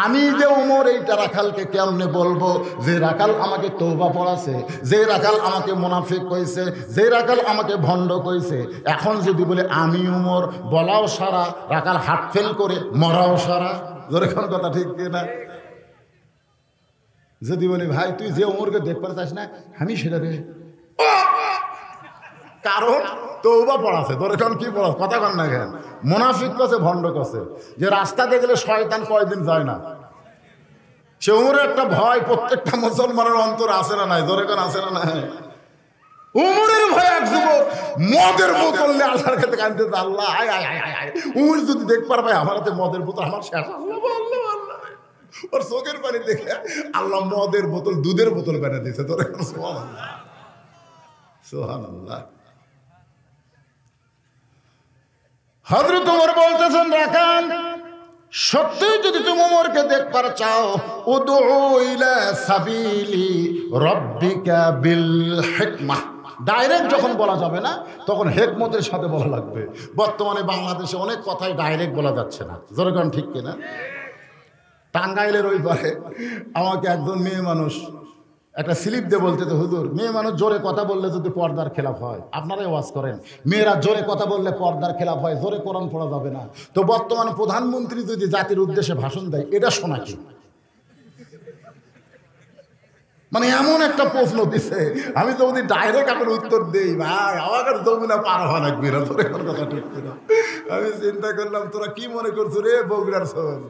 আমি যে উমর এইটা রাখালকে কেমনে বলবো, যে রাখাল আমাকে তওবা পড়াছে, যে রাখাল আমাকে মুনাফিক কইছে, যে রাখাল আমাকে ভণ্ড কইছে, এখন যদি বলে আমি উমর, বলাও সারা, রাখাল হাত ফেল করে মরাও সারা। জোরে কোন কথা ঠিক কিনা? যদি বলি ভাই তুই যে ওমরকে দেখতে চাস না, আমি সেটা রে, কারণ তওবা পড়াছে। তোর এখন কি পড়াস, কথা কন না কেন? মুনাফিক কছে, ভণ্ড কছে যে রাস্তাতে গেলে শয়তান কয়দিন যায় না। সে উমরের একটা ভয় প্রত্যেকটা মুসলমানের অন্তর আছে না নাই? তোর এখন আছে না নাই? উমরের ভয় এক যুবক মদের বোতল নিয়ে আল্লাহর কাছে কাঁদতে, আল্লাহ আয় আয় আয় আয়, উমর যদি দেখবার ভাই আমার হাতে মদের বোতল, আমার শেষ। আল্লাহ আল্লাহ আল্লাহ, ওর চোখের পানি দেখে আল্লাহ মদের বোতল দুধের বোতল বেড়ে দিয়েছে। তোর এখন সুবহানাল্লাহ সুবহানাল্লাহ। হযরত ওমর বলতেছেন, রাখান সত্যি যদি তুমি ওমরকে দেখবার চাও, উদউ ইলা সাবিলি রাব্বিকা বিল হিকমাহ। ডাইরেক্ট যখন বলা যাবে না, তখন হিকমতের সাথে বলা লাগবে। বর্তমানে বাংলাদেশে অনেক কথাই ডাইরেক্ট বলা যাচ্ছে না, জোরগান ঠিক কিনা? টাঙ্গাইলের ওই পারে আমাকে একজন মেয়ে মানুষ একটা স্লিপ দিয়ে বলতে, তো হুজুর মেয়ে মানুষ জোরে কথা বললে যদি পর্দার খেলাফ হয়, আপনারাই ওয়াজ করেন মেয়েরা জোরে কথা বললে পর্দার খেলাফ হয়, জোরে কোরআন পড়া যাবে না। তো বর্তমানে প্রধানমন্ত্রী যদি জাতির উদ্দেশ্যে ভাষণ দেয়, এটা শোনা কি? মানে এমন একটা প্রশ্ন দিছে, আমি তো ওদের ডাইরেক্ট এখন উত্তর দেই, ভাই আমাকে জমিনা পার হওয়া লাগবে না। তোর এখন কথা ঠিক করে আমি চিন্তা করলাম, তোরা কি মনে করছো রে বগুড়ার শোন?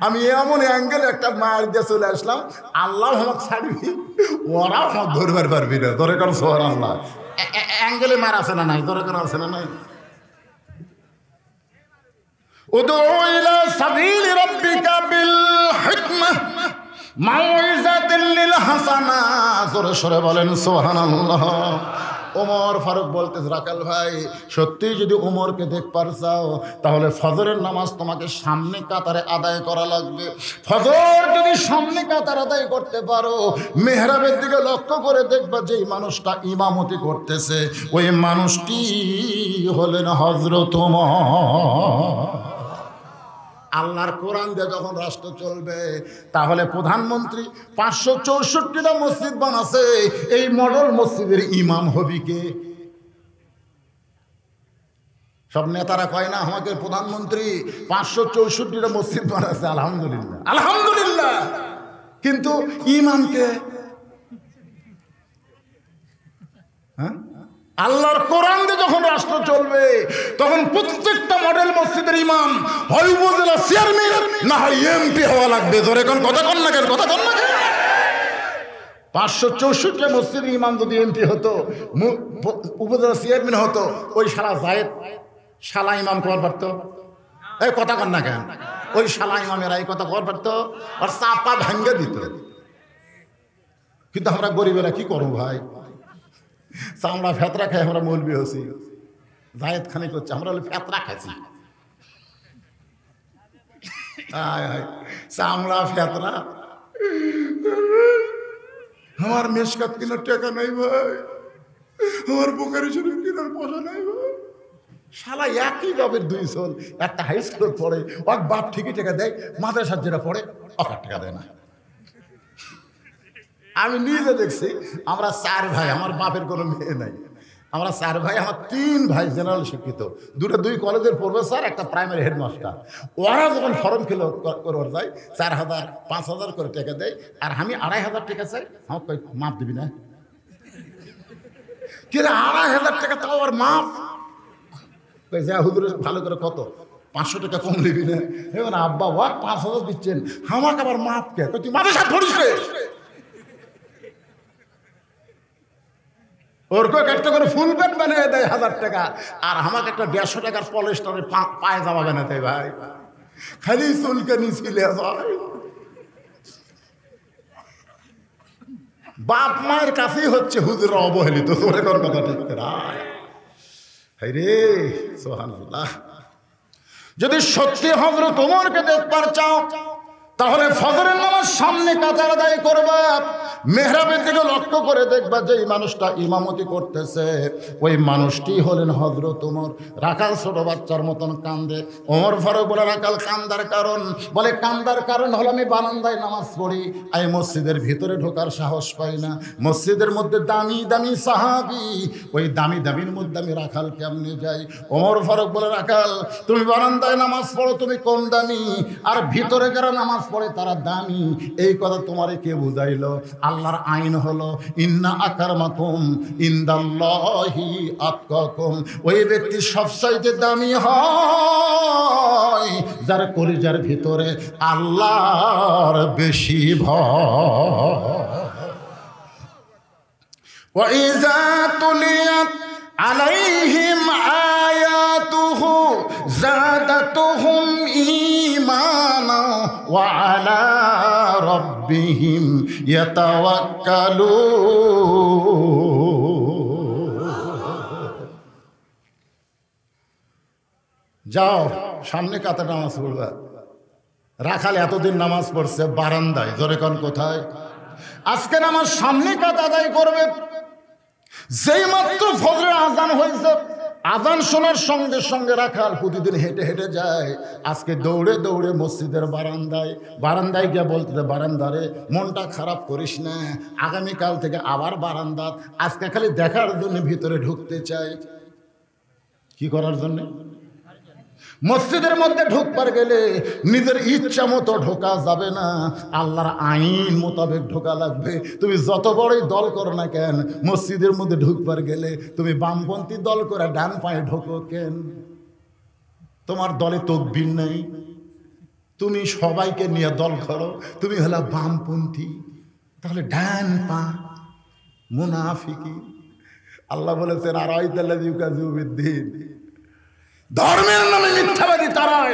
আমি এমন অ্যাঙ্গেল একটা মার দিয়ে চলে আসলাম, আল্লাহ আমাকে ছাড়বি, ওরাও আমাকে ধরবার পারবি না। তোর এখন সোহার আল্লাহ অ্যাঙ্গেলে মার আছে না নাই? তোর এখন আছে না নাই? উদউ ইলা সাবিলি রাব্বিকা বিল হিকমাহ মাউইযাতিল লিল হাসানা। জোরে সরে বলেন সুবহানাল্লাহ। ওমর ফারুক বলতেছে, রাখাল ভাই সত্যি যদি ওমরকে দেখবার চাও, তাহলে ফজরের নামাজ তোমাকে সামনে কাতারে আদায় করা লাগবে। ফজর যদি সামনে কাতার আদায় করতে পারো, মেহরাবের দিকে লক্ষ্য করে দেখবা যেই মানুষটা ইমামতি করতেছে, ওই মানুষটি হলেন হযরত ওমর। আল্লাহর কোরআন দিয়ে যখন রাষ্ট্র চলবে, তাহলে প্রধানমন্ত্রী 564টা মসজিদ বানাছে, এই মডেল মসজিদের ইমাম হবি কে? সব নেতারা কয় না আমাকে প্রধানমন্ত্রী 564টা মসজিদ বানাচ্ছে, আলহামদুলিল্লাহ আলহামদুলিল্লাহ, কিন্তু ইমামকে? হ্যাঁ, আল্লাহর কোরআন দিয়ে যখন রাষ্ট্র চলবে, তখন প্রত্যেকটা মডেল মসজিদের ইমাম হয় উপজেলা চেয়ারম্যান, না হয় এমপি হওয়া লাগবে। ধরে কোন কথা কন না কেন, কথা কন না কেন? 564 মসজিদের ইমাম যদি এমপি হতো, উপজেলা চেয়ারম্যান হতো, ওই শালা জায়েদ শালা ইমাম কর পারতো? এই কথা কন না কেন? ওই শালা ইমামেরা এই কথা কর পারতো? আর চাপা ভাঙ্গে দিত। কিন্তু আমরা গরিবেরা কি করবো ভাই? চামড়া ফেতরা খাই আমরা মৌলবি হচ্ছি, জায়েদ খানি করছে, আমরা হলে ফেতরা খাইছি। চামড়া ফেতরা, আমার মেশকাত কেনার টাকা নাই ভাই, আমার বোকারি শরীফ কেনার পয়সা নাই ভাই। শালা একই বাপের দুই জন, একটা হাই স্কুলে পড়ে, ওর বাপ ঠিকই টাকা দেয়, মাদ্রাসার যেটা পড়ে ওকে টাকা দেয় না। আমি নিজে দেখছি, আমরা 4 ভাই, আমার বাপের কোনো মেয়ে নাই, আমরা 4 ভাই, আমার 3 ভাই জেনারেল শিক্ষিত, 2 কলেজের প্রফেসর, একটা প্রাইমারি হেডমাস্টার। ওরা যখন ফর্ম ফিল করবার যায় 4000 5000 করে টাকা দেয়, আর আমি 2500 টাকা চাই, আমার কই মাপ দিবি না? কিন্তু 2500 টাকা তাও আর মাপ? যা হুজুর ভালো করে কত 500 টাকা কম নিবি না? এখন আব্বা ও 5000 দিচ্ছেন, আমাকে আবার মাপ কে? তুই মাথা সাথ ধরিস রে। ওর একটা করে ফুল প্যান্ট বানিয়ে দেয় 1000 টাকা, আর আমাকে একটা 150 টাকার পলিস্টারের পায়জামা বানিয়ে দেয় ভাই, খালি চুলকে নিছিলে। বাপ মায়ের কাছেই হচ্ছে হুজুর অবহেলিত। তোরে কোন কথা ঠিক না রে? সুবহানাল্লাহ। যদি সত্যি হযরত ওমরকে দেখবার চাও, তাহলে ফজরের নামাজ সামনে কাতার আদায় করবা, মেহরাবের দিকে লক্ষ্য করে দেখবা যে এই মানুষটা ইমামতি করতেছে, ওই মানুষটি হলেন হযরত ওমর। রাখাল ছোট বাচ্চার মতন কান্দে। ওমর ফারুক বলে, রাখাল কান্দার কারণ? বলে, কান্দার কারণ হলো আমি বারান্দায় নামাজ পড়ি, আমি মসজিদের ভিতরে ঢোকার সাহস পাই না। মসজিদের মধ্যে দামি দামি সাহাবী, ওই দামি দামির মধ্যে আমি রাখাল কেমনে যাই? ওমর ফারুক বলে, রাখাল তুমি বারান্দায় নামাজ পড়ো, তুমি কম দামি, আর ভিতরে যারা নামাজ পড়ে তারা দামি। এই কথা তোমারে কে বুঝাইলো? আল্লাহর আইন হলো ইন্না আকরামাকুম ইনদাল্লাহি আতকাকুম। ওই ব্যক্তি সবচাইতে দামি হয় যার কলিজার ভিতরে আল্লাহর বেশি ভয়। وَإِذَا تُلِيَتْ عَلَيْهِمْ آيَاتُهُ زَادَتْهُمْ إِيمَانًا وَعَلَى رَبِّهِمْ يَتَوَكَّلُونَ। যাও সামনে কাতারে নামাজ পড়বা। রাখাল এতদিন নামাজ পড়ছে বারান্দায়, জোরে কোন কোথায়? আজকে নামাজ সামনে কাত আদায় করবে। যেই মাত্র ফজরের আজান হয়েছে, আজান শোনার সঙ্গে সঙ্গে রাখাল প্রতিদিন হেঁটে হেঁটে যায়, আজকে দৌড়ে দৌড়ে মসজিদের বারান্দায়। বারান্দায় গিয়ে বলতে, বারান্দারে মনটা খারাপ করিস না, আগামীকাল থেকে আবার বারান্দা। আজকে খালি দেখার জন্য ভিতরে ঢুকতে চাই। কি করার জন্য? মসজিদের মধ্যে ঢুকবার গেলে নিজের ইচ্ছা মতো ঢোকা যাবে না, আল্লাহর আইন মোতাবেক ঢোকা লাগবে। তুমি যত বড়ই দল করো না কেন, মসজিদের মধ্যে ঢুকবার গেলে তুমি বামপন্থী দল করে ডান পায়ে ঢোকো কেন? তোমার দলে তকবীর নেই, তুমি সবাইকে নিয়ে দল করো, তুমি হলো বামপন্থী, তাহলে ডান পা মুনাফিকি। আল্লাহ বলেছেন আর ধর্মের নামে মিথ্যাবাদী তারাই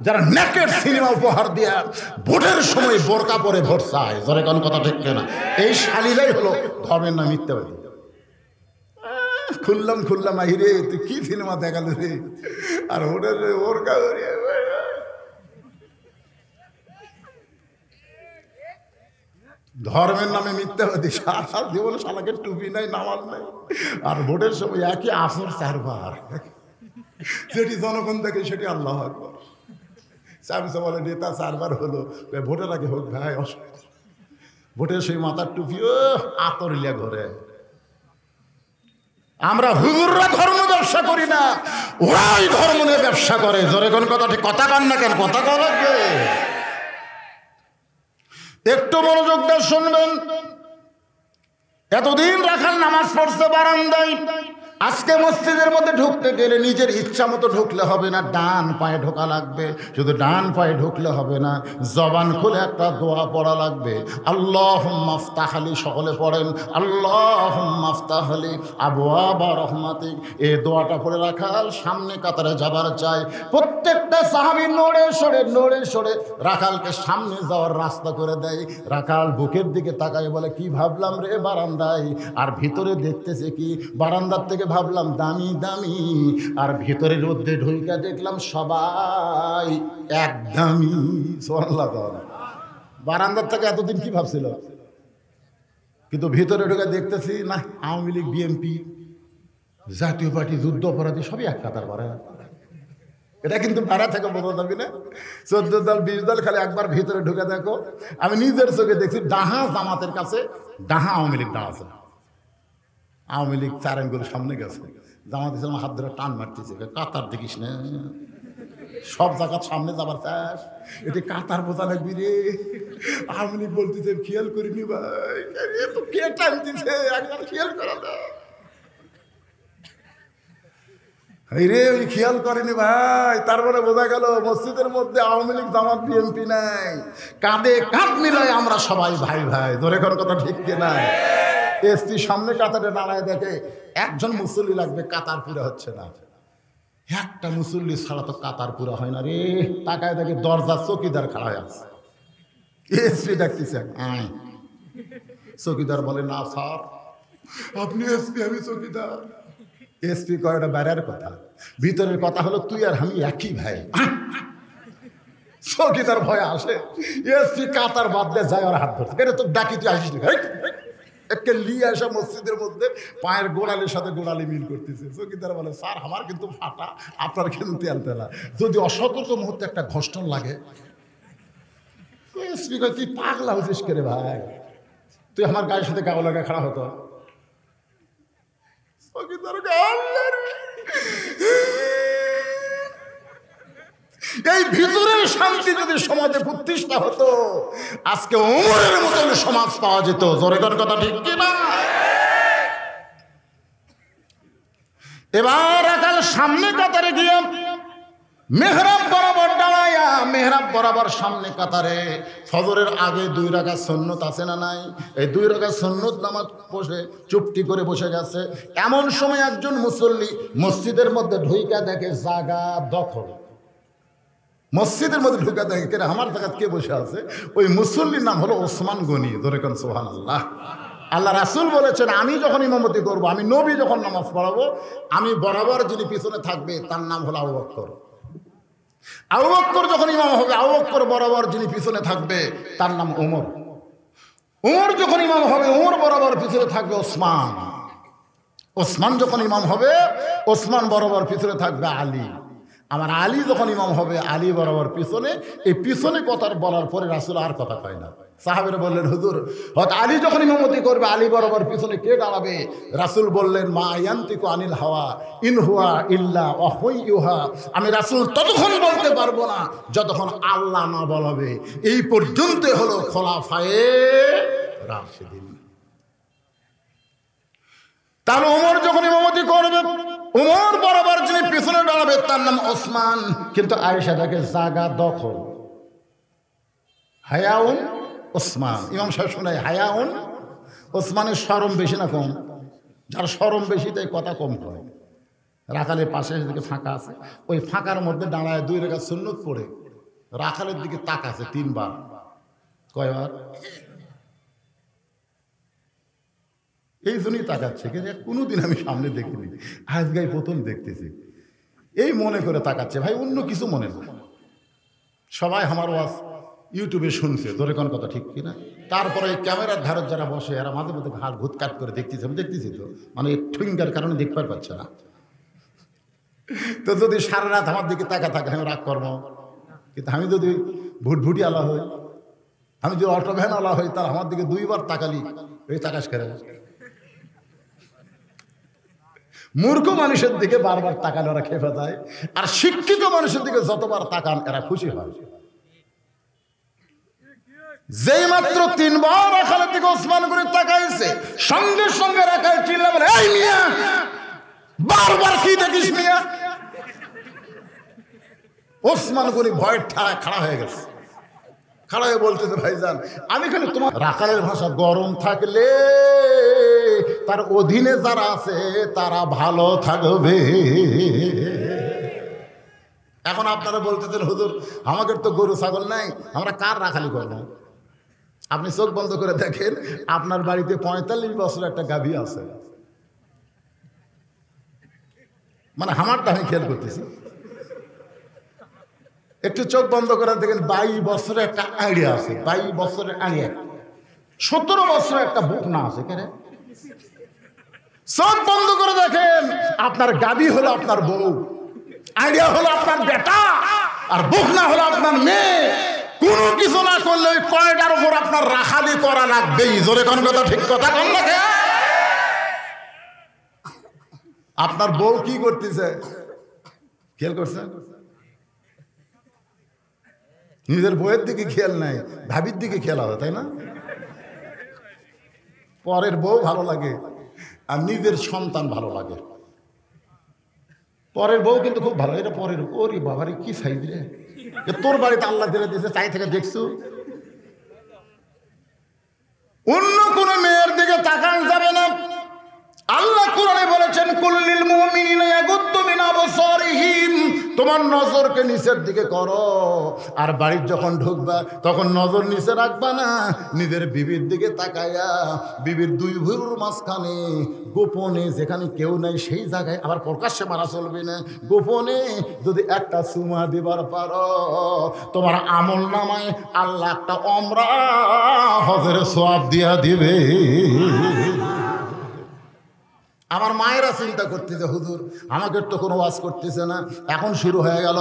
যারা নেকের সিনেমা উপহার দিয়া ভোটের সময় বোরকা পরে ভোট চায়। ধরে কোন কথা ঠিক না? এই শালীরাই হলো ধর্মের নামে মিথ্যাবাদী। খুললাম আহিরে তুই কি সিনেমা দেখালো রে, আর ভোটের বোরকা ধর্মের নামে মিথ্যাবাদী। সারা জীবন শালাকে টুপি নাই, নামাজ নাই, আর ভোটের সময় একই আসর চারবার। যেটি জনগণ দেখে সেটি আল্লাহ আকবার। চামচা বলে নেতা চারবার হলো, ভোটের আগে হোক ভাই, অসুবিধা। ভোটের সেই মাথার টুপি ও আতরিয়া ঘরে। আমরা হুজুররা ধর্ম ব্যবসা করি না, ওরাই ধর্ম নিয়ে ব্যবসা করে। জোরে কোন কথা ঠিক? কথা কান না কেন? কথা কওয়া লাগবে। একটু মনোযোগ দিয়ে শুনবেন। এতদিন রাখাল নামাজ পড়ছে বারান্দায়, আজকে মসজিদের মধ্যে ঢুকতে গেলে নিজের ইচ্ছা মতো ঢুকলে হবে না, ডান পায়ে ঢোকা লাগবে। শুধু ডান পায়ে ঢুকলে হবে না, জবান খুলে একটা দোয়া পড়া লাগবে। আল্লাহুম্মা আফতাহ লি, সকলে পড়েন আল্লাহুম্মা আফতাহ লি আবওয়াবা রহমাতিক। এই দোয়াটা পড়ে রাখাল সামনে কাতারে যাবার চাই। প্রত্যেকটা সাহাবী নড়ে সরে রাখালকে সামনে যাওয়ার রাস্তা করে দেয়। রাখাল বুকের দিকে তাকায় বলে, কি ভাবলাম রে বারান্দায়, আর ভিতরে দেখতেছে কি? বারান্দার থেকে ভাবলাম দামি দামি, আর ভিতরের মধ্যে ঢুইকা দেখলাম সবাই এক দামি। সুবহানাল্লাহ। বারান্দার থেকে এতদিন কি ভাবছিল, কিন্তু ভিতরে ঢুকে দেখতেছি না, আওয়ামী লীগ, বিএনপি, জাতীয় পার্টি, যুদ্ধ অপরাধী সবই এক কাতার বাড়া। এটা কিন্তু ভাড়া থেকে বোঝা যাবে না। 14 দল 20 দল খালি একবার ভিতরে ঢুকে দেখো। আমি নিজের চোখে দেখছি, ডাহা জামাতের কাছে ডাহা আওয়ামী লীগ দাঁড়াচ্ছে। আওয়ামী লীগ 4 আঙ্গুল সামনে গেছে, জামাত ইসলাম হাত ধরে টান মারতেছে, কাতার দেখিস না, সব জায়গার সামনে যাবার চাস, এটি কাতার বোঝা লাগবি রে। আওয়ামী লীগ বলতেছে খেয়াল করিনি ভাই, তো কে টানতেছে একবার খেয়াল করা দাও। রে ওই খেয়াল করেনি ভাই, তারপরে বোঝা গেল মসজিদের মধ্যে আওয়ামী লীগ, জামাত, বিএনপি নাই, কাঁধে কাঁধ মিলাই আমরা সবাই ভাই ভাই। ধরে কোন কথা ঠিক কিনা? এসপি সামনে কাতারে দাঁড়ায় দেখে একজন মুসল্লি লাগবে, কাতার পুরা হচ্ছে না। একটা মুসল্লি ছাড়া তো কাতার পুরা হয় না রে। তাকায় দেখে দরজার চৌকিদার খাড়া হয়ে আছে। এসপি ডাকতেছে, চৌকিদার বলে, না স্যার আপনি এসপি, আমি চৌকিদার। এসপি কয়, ওটা বাইরের কথা, ভিতরের কথা হলো তুই আর আমি একই ভাই। চৌকিদার ভয়ে আসে, এসপি কাতার বাদ দিয়ে যায়, আর হাত ধরছে, কেন তো ডাকি তুই আসিস না, একে লিয়ে আসা মসজিদের মধ্যে পায়ের গোড়ালির সাথে গোড়ালি মিল করতেছে। চৌকিদার বলে, স্যার আমার কিন্তু ফাটা, আপনার কিন্তু তেলতেলা, যদি অসতর্ক মুহূর্তে একটা ঘর্ষণ লাগে। এসপি কয়, তুই পাগলা হয়েছিস কে রে ভাই, তুই আমার গায়ের সাথে গাও লাগা খাড়া হতো। এই ভিতরের শান্তি যদি সমাজে প্রতিষ্ঠা হতো, আজকে ওমরের মতন সমাজ পাওয়া যেত। জোরে কোন কথা ঠিক কিনা? এবার আকাল সামনে কাতারে গিয়ে মেহরাব বরাবর দাঁড়াইয়া, মেহরাব বরাবর সামনে কাতারে ফজরের আগে 2 রাকাত সুন্নত আছে না নাই? এই 2 রাকাত সুন্নত নামাজ বসে চুপটি করে বসে গেছে। এমন সময় একজন মুসল্লি মসজিদের মধ্যে ঢুইকা দেখে জায়গা দখল। মসজিদের মধ্যে ঢুকা দেখে কে আমার জায়গা কে বসে আছে? ওই মুসল্লির নাম হলো ওসমান গনি। ধরে কোন সুবহানাল্লাহ। আল্লাহ রাসূল বলেছেন, আমি যখন ইমামতি করব, আমি নবী যখন নামাজ পড়াবো, আমি বরাবর যিনি পিছনে থাকবে তার নাম হলো আবু বকর। আবু বকর যখন ইমাম হবে, আবু বকর বরাবর যিনি পিছনে থাকবে তার নাম ওমর। ওমর যখন ইমাম হবে, ওমর বরাবর পিছনে থাকবে ওসমান। ওসমান যখন ইমাম হবে, ওসমান বরাবর পিছনে থাকবে আলী। আমার আলী যখন ইমাম হবে, আলী বরাবর পিছনে। এই পিছনে কথা বলার পরে রাসূল আর কথা কয় না। সাহাবীরা বললেন, হুজুর হয়তো আলী যখন ইমামতি করবে, আলী বরাবর পিছনে কে দাঁড়াবে? রাসূল বললেন, মা ইয়ান্তিকু আনিল হাওয়া ইন হুয়া ইল্লা ওয়াহয়ুহা। আমি রাসূল ততক্ষণ বলতে পারবো না যতক্ষণ আল্লাহ না বলাবে। এই পর্যন্ত হলো খোলাফায়ে রাশিদিন। তাহলে ওমর যখন ইমামতি করবে, ওমর বরাবর যিনি পিছনে দাঁড়াবে তার নাম ওসমান। কিন্তু আয়েশা দেখে জায়গা দখল, হায়াউন ওসমান। ইমাম সাহেব শোনায় হায়াউন ওসমানের শরম বেশি না কম? যার শরম বেশি তাই কথা কম হয়। রাখালের পাশে দিকে ফাঁকা আছে, ওই ফাঁকার মধ্যে দাঁড়ায় 2 রাকাত সুন্নত পড়ে রাখালের দিকে তাকাছে 3 বার। কয়বার? এই জন্যই তাকাচ্ছে, কিন্তু কোনোদিন আমি সামনে দেখিনি, আজকেই প্রথম দেখতেছি। এই মনে করে তাকাচ্ছে, ভাই অন্য কিছু মনে না। সবাই আমার ওয়াজ ইউটিউবে শুনছে, ধরে কোন কথা ঠিক কিনা? তারপরে এই ক্যামেরার ধারত যারা বসে, এরা মাঝে মধ্যে ঘাড় ঘুত কাট করে দেখতেছে। আমি দেখতেছি তো, মানে ঠুঙ্গার কারণে দেখতে পাচ্ছে না। তো যদি সারা রাত আমার দিকে তাকা থাকে, আমি রাগ করবো। কিন্তু আমি যদি ভুটভুটি আলা হই, আমি যদি অটো ভ্যান আলা হই, তার আমার দিকে 2 বার তাকালি, ওই তাকাস করে। মূর্খ মানুষের দিকে বারবার তাকালে ওরা খেপে যায়, আর শিক্ষিত মানুষের দিকে যতবার তাকান এরা খুশি হয়। যেই মাত্র 3 বার রাখালের দিকে ওসমান করে তাকাইছে, সঙ্গে সঙ্গে রাখাল চিল্লা বলে, এই মিয়া বারবার কি দেখিস মিয়া? ওসমান গনি ভয়ের ঠাড়া খাড়া হয়ে গেছে। খাড়া হয়ে বলতেছে, ভাইজান আমি খালি তোমার। রাখালের ভাষা, গরম থাকলে তার অধীনে যারা আছে তারা ভালো থাকবে। এখন আপনারা বলতেছেন, হুজুর আমাদের তো গরু ছাগল নাই, আমরা কার রাখালি করবো? আপনি চোখ বন্ধ করে দেখেন, আপনার বাড়িতে 45 বছর একটা গাভী আছে। মানে আমারটা আমি খেয়াল করতেছি। একটু চোখ বন্ধ করে দেখেন, 22 বছরের একটা আইডিয়া আছে, 22 বছরের আইডিয়া। 17 বছরের একটা বুকনা আছে। কেন? চোখ বন্ধ করে দেখেন, আপনার গাভী হলো আপনার বউ, আইডিয়া হলো আপনার বেটা, আর বুকনা হলো আপনার মেয়ে। কোনো কিছু না করলে ওই কয়টার উপর আপনার রাখালি করা লাগবেই। জোরে কোন কথা ঠিক কথা কোন না? আপনার বউ কি করতেছে খেয়াল করছেন? নিজের বউয়ের দিকে খেয়াল নাই, ভাবির দিকে খেয়াল হবে, তাই না? পরের বউ ভালো লাগে আর নিজের সন্তান ভালো লাগে। পরের বউ কিন্তু খুব ভালো, এটা পরের। ওরে বাবারে কি সাইজ রে, তোর বাড়িতে আল্লাহ দিলে দিয়েছে, চাই থেকে দেখছো। অন্য কোন মেয়ের দিকে তাকান যাবে না। আল্লাহ কোরআনে বলেছেন, কুল্লিল মুমিনিনা ইয়াগুদ্দু মিন আবসারিহিম, তোমার নজরকে নিচের দিকে করো, আর বাড়ির যখন ঢুকবা তখন নজর নিচে রাখবা না, নিজের বিবির দিকে তাকাইয়া বিবির দুই ভুরুর মাঝখানে গোপনে যেখানে কেউ নাই সেই জায়গায়, আবার প্রকাশ্যে মারা চলবে না, গোপনে যদি একটা চুমা দিবার পারো, তোমার আমল নামায় আল্লাহ একটা ওমরা হজের সওয়াব দিয়া দিবে। আমার মায়েরা চিন্তা করতেছে, হুজুর আমাকে তো কোনো ওয়াজ করতেছে না, এখন শুরু হয়ে গেল।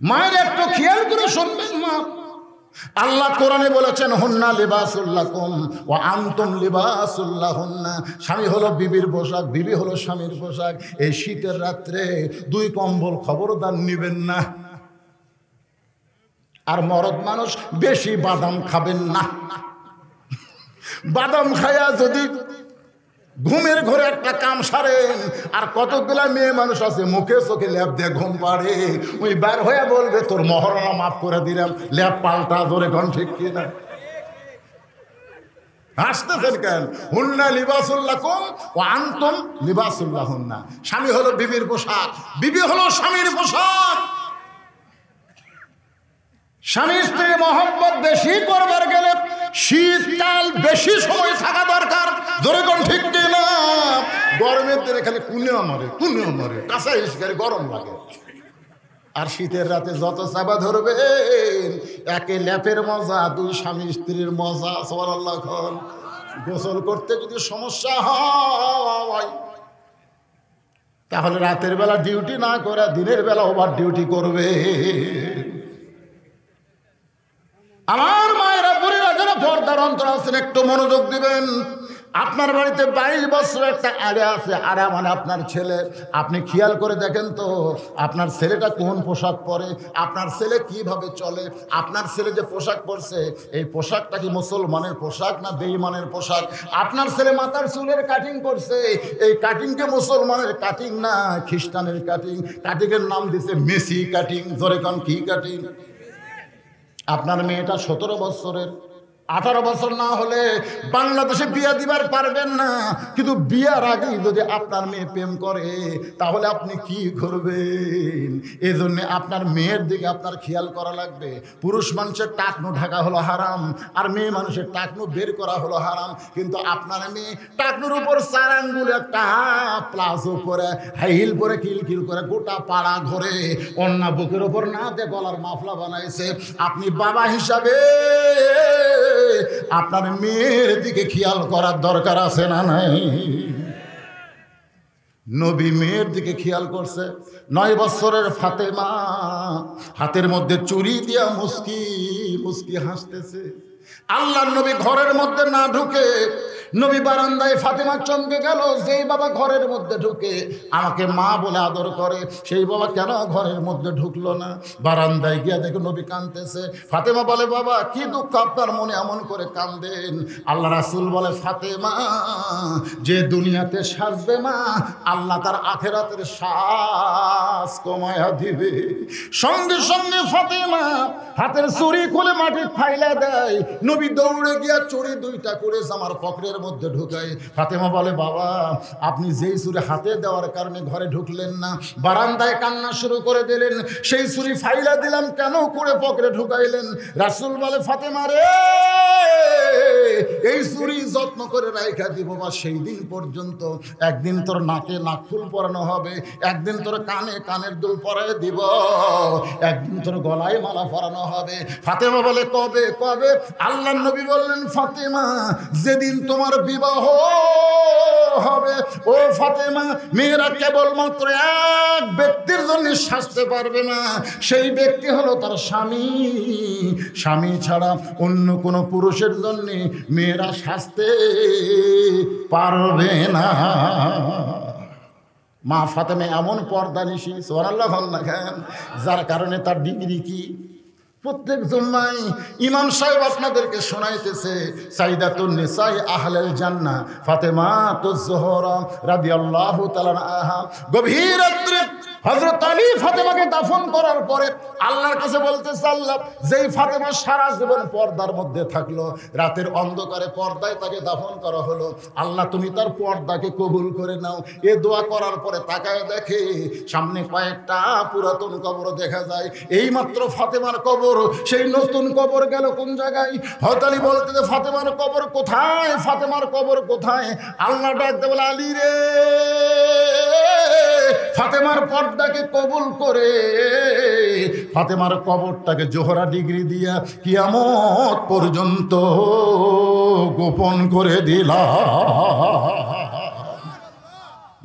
মায়ের একটু খেয়াল করে শুনবেন মা, আল্লাহ কোরআনে বলেছেন হুন্না লিবাসুল লাকুম ওয়া আনতুম লিবাসুল লাহুন্না। স্বামী হলো বিবির পোশাক, বিবি হলো স্বামীর পোশাক। এই শীতের রাত্রে দুই কম্বল খবরদার নিবেন না। আর মরদ মানুষ বেশি বাদাম খাবেন না। বাদাম খায়া যদি ঘুমের ঘরে একটা কাম সারেন, আর কতগুলা মেয়ে মানুষ আছে মুখে চোখে ল্যাপ দিয়ে ঘুম পাড়ে, ওই বার হয়ে বলবে তোর মহরণা মাফ করে দিলাম, ল্যাপ পাল্টা জোরে ঘন, ঠিক কিনা? হাসতেছেন কেন? হুন্না লিবাসুল লাকুম ওয়া আনতুম লিবাসুল লাহুন্না। স্বামী হলো বিবির পোশাক, বিবি হলো স্বামীর পোশাক। স্বামী স্ত্রী মহব্বত বেশি করবার গেলে শীতকাল বেশি সময় থাকা দরকার, জোরে কোন ঠিক কিনা? গরমের দিনে খালি কুনিও মরে কাঁচা ইস্কারে গরম লাগে। আর শীতের রাতে যত চাপা ধরবে, একে ল্যাপের মজা, দুই স্বামী স্ত্রীর মজা। সুবহানাল্লাহ। গোসল করতে যদি সমস্যা হয় তাহলে রাতের বেলা ডিউটি না করে দিনের বেলা ওভার ডিউটি করবে। আমার মায়েরা বুড়িরা যারা পর্দার অন্তর আছেন একটু মনোযোগ দিবেন। আপনার বাড়িতে 22 বছর একটা আড়া আছে, আড়া মানে আপনার ছেলে। আপনি খেয়াল করে দেখেন তো আপনার ছেলেটা কোন পোশাক পরে, আপনার ছেলে কিভাবে চলে। আপনার ছেলে যে পোশাক পরছে এই পোশাকটা কি মুসলমানের পোশাক না বেঈমানের পোশাক? আপনার ছেলে মাথার চুলের কাটিং করছে, এই কাটিংকে মুসলমানের কাটিং না খ্রিস্টানের কাটিং। কাটিংয়ের নাম দিছে মেসি কাটিং। জোরে কোন কি কাটিং? আপনার মেয়েটা 17 বছরের, 18 বছর না হলে বাংলাদেশে বিয়া দিবার পারবেন না। কিন্তু বিয়ার আগেই যদি আপনার মেয়ে প্রেম করে তাহলে আপনি কি করবেন? এই জন্যে আপনার মেয়ের দিকে আপনার খেয়াল করা লাগবে। পুরুষ মানুষের টাকনু ঢাকা হলো হারাম, আর মেয়ে মানুষের টাকনু বের করা হলো হারাম। কিন্তু আপনার মেয়ে টাকনুর উপর 4 আঙ্গুল একটা প্লাজো পরে, হাই হিল পরে, কিলকিল করে গোটা পাড়া ঘরে, অন্য বুকের ওপর না দিয়ে গলার মাফলা বানাইছে। আপনি বাবা হিসাবে আপনার মেয়ের দিকে খেয়াল করার দরকার আছে না নাই? নবী মেয়ের দিকে খেয়াল করছে। 9 বছরের ফাতেমা হাতের মধ্যে চুরি দিয়া মুস্কি মুস্কি হাসতেছে। আল্লাহর নবী ঘরের মধ্যে না ঢুকে নবী বারান্দায়, ফাতেমা চমকে গেল। যেই বাবা ঘরের মধ্যে ঢুকে আমাকে মা বলে আদর করে, সেই বাবা কেন ঘরের মধ্যে ঢুকলো না? বারান্দায় গিয়া দেখো নবী কাঁদতেছে। ফাতেমা বলে, বাবা কি দুঃখ আপনার মনে, এমন করে কাঁদেন? আল্লাহ রাসূল বলে, ফাতেমা যে দুনিয়াতে সাজবে মা, আল্লাহ তার আখেরাতের শ্বাস কমায়া দিবে। সঙ্গে সঙ্গে ফাতেমা হাতের চুরি খুলে মাটি ফাইলা দেয়। নবী দৌড়ে গিয়া চুরি 2টা করে জামার পকেটের মধ্যে ঢুকায়। ফাতেমা বলে, বাবা আপনি যেই চুরি হাতে দেওয়ার কারণে ঘরে ঢুকলেন না, বারান্দায় কান্না শুরু করে দিলেন, সেই চুরি ফাইলা দিলাম কেন করে পকেটে ঢুকাইলেন? রাসূল বলে, ফাতেমা রে, এই চুরি যত্ন করে রাইখা দিব বা সেই দিন পর্যন্ত। একদিন তোর নাকে নাকফুল পরানো হবে, একদিন তোর কানে কানের দুল পরায় দিব, একদিন তোর গলায় মালা পরানো হবে। ফাতেমা বলে, কবে কবে? আল্লাহর নবী বললেন, ফাতেমা যেদিন তোমার বিবাহ হবে, ও ফাতেমা, মেয়েরা কেবলমাত্র এক ব্যক্তির জন্য সাজতে পারবে না, সেই ব্যক্তি হলো তার স্বামী। স্বামী ছাড়া অন্য কোনো পুরুষের জন্য মেয়েরা সাজতে পারবে না। মা ফাতেমা এমন পর্দানিশী, সুবহানাল্লাহ না কেন, যার কারণে তার ডিগ্রি কি? প্রত্যেক জুম্মায় ইমাম সাহেব আপনাদেরকে শোনাইতেছে সাইদাতুন নিসাই আহলেল জান্নাহ ফাতেমাতুজ জোহরা রাদিয়াল্লাহু তাআলা আনহা। গভীর রাত্রে হযরত আলী ফাতেমাকে দাফন করার পরে আল্লাহর কাছে বলতেছে, আল্লাহ, যেই ফাতেমা সারা জীবন পর্দার মধ্যে থাকলো, রাতের অন্ধকারে পর্দায় তাকে দাফন করা হলো, আল্লাহ তুমি তার পর্দাকে কবুল করে নাও। এ দোয়া করার পরে তাকায় দেখে সামনে কয়েকটা পুরাতন কবর দেখা যায়। এই মাত্র ফাতেমার কবর, সেই নতুন কবর গেল কোন জায়গায়? হযরত আলী বলতেছে, ফাতেমার কবর কোথায়? ফাতেমার কবর কোথায়? আল্লাহ ডাকতে বলে, আলী রে, ফাতেমার পর্দাকে কবুল করে ফাতেমার কবরটাকে জোহরা ডিগ্রি দিয়া কিয়ামত পর্যন্ত গোপন করে দিলা।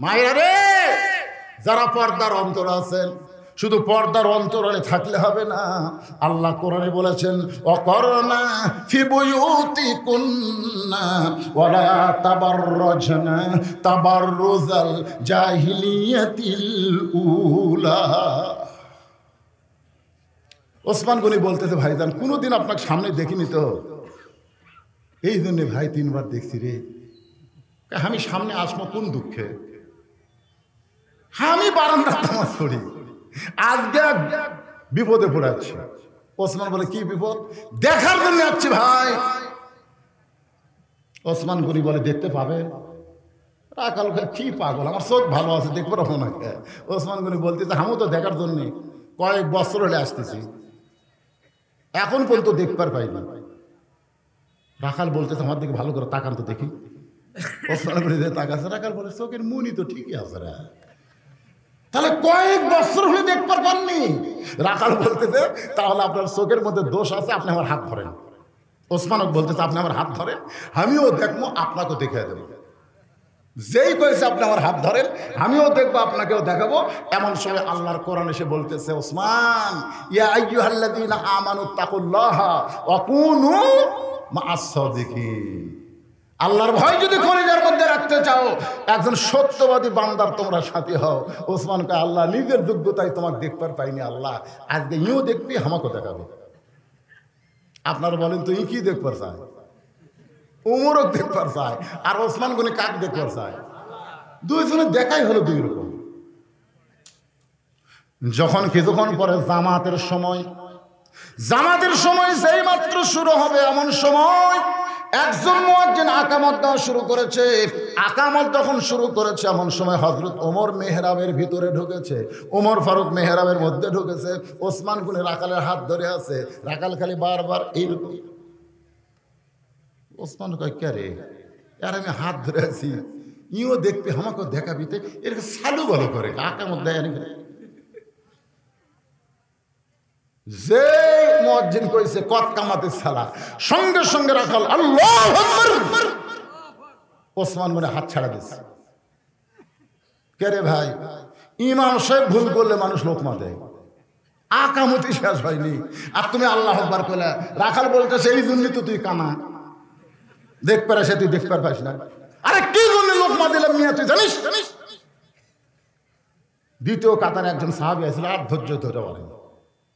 মায়েরা রে, যারা পর্দার অন্তর আছেন, শুধু পর্দার অন্তরালে থাকলে হবে না। আল্লাহ কোরআনে বলেছেন, অকরনা ফি বুয়ুতিকুন্না ওয়ালা তাবাররাজনা তাবাররুজাল জাহিলিয়াতিল উলা। ওসমান গনি বলতেছে, ভাইজান কোনোদিন আপনাকে সামনে দেখিনি তো, এই জন্য ভাই 3 বার দেখছি রে। আমি সামনে আসবো কোন দুঃখে? আমি বারান্দা নামাজ পড়ি, আজকে বিপদে পড়াচ্ছি। ওসমান বলে, কি বিপদ? দেখার জন্য আসছি ভাই। ওসমান গনি বলে, দেখতে পাবে? রাখাল কি পাগল, আমার চোখ ভালো আছে, দেখবো না ওনাকে। ওসমান গনি বলতেছে, আমিও তো দেখার জন্য কয়েক বছর হলে আসতেছি, এখন পর্যন্ত দেখবার পাইনি। রাখাল বলতেছে, আমার দিকে ভালো করে তাকান তো দেখি। ওসমান গনি তাকাচ্ছে, রাখাল বলে, চোখের মুনি তো ঠিকই আছে রে, তাহলে কয়েক বছর হলে দেখবার পাননি? রাখাল বলতেছে, তাহলে আপনার চোখের মধ্যে দোষ আছে, আপনি আমার হাত ধরেন। ওসমানক বলতেছে, আপনি আমার হাত ধরেন, আমিও দেখবো, আপনাকেও দেখে দেবো। যেই কয়েছে আপনি আমার হাত ধরেন, আমিও দেখবো, আপনাকেও দেখাবো। এমন সময় আল্লাহর কোরআন এসে বলতেছে, ওসমান, ইয়া আইয়ুহাল্লাযীনা আমানুত্তাকুল্লাহা ওয়া কুনু মা'আস সাদিকিন। আল্লাহর ভয় যদি কলিজার মধ্যে রাখতে চাও, একজন সত্যবাদী বান্দার তোমরা সাথী হও। ওসমানকে আল্লাহ নিজের যোগ্যতায় তোমাকে দেখবার পাইনি, আল্লাহ আজকে ইও দেখবি, আমাকে দেখাবে। আপনারা বলেন তো, ই কি দেখবার চায়? উমরও দেখবার চায়, আর ওসমান গনি কাক দেখবার চায়? দুইজনে দেখাই হলো দুই রকম। যখন কিছুক্ষণ পরে জামাতের সময় যেই মাত্র শুরু হবে, এমন সময় একজন মুয়াজ্জিন আকামত দেওয়া শুরু করেছে। আকামত যখন শুরু করেছে, এমন সময় হযরত ওমর মেহরাবের ভিতরে ঢুকেছে, ওমর ফারুক মেহরাবের মধ্যে ঢুকেছে। ওসমান গনি রাখালের হাত ধরে আছে, রাখাল খালি বারবার এইরকম। ওসমান কয়, কে রে, আর আমি হাত ধরে আছি, ইও দেখবি, আমাকেও দেখাবি, এর চালু ভালো করে আকামত দেয়। যে মুয়াজ্জিন কইছে কত কামাতের সালা, সঙ্গে সঙ্গে রাখাল আল্লাহু আকবার, ওসমান মনে হাত ছাড়া দিচ্ছে। কে রে ভাই, ইমাম সাহেব ভুল করলে মানুষ লোকমা দেয়, আকামতি শেষ হয়নি আর তুমি আল্লাহু আকবার কইলা। রাখাল বলতেছে, এই জন্য তো তুই কানা, দেখবার আসে তুই দেখবার পাস না। আরে কি জন্য লোকমা দিলাম মিয়া, তুই জানিস? দ্বিতীয় কাতারে একজন সাহাবী আসলে আর ধৈর্য ধরে বলেন,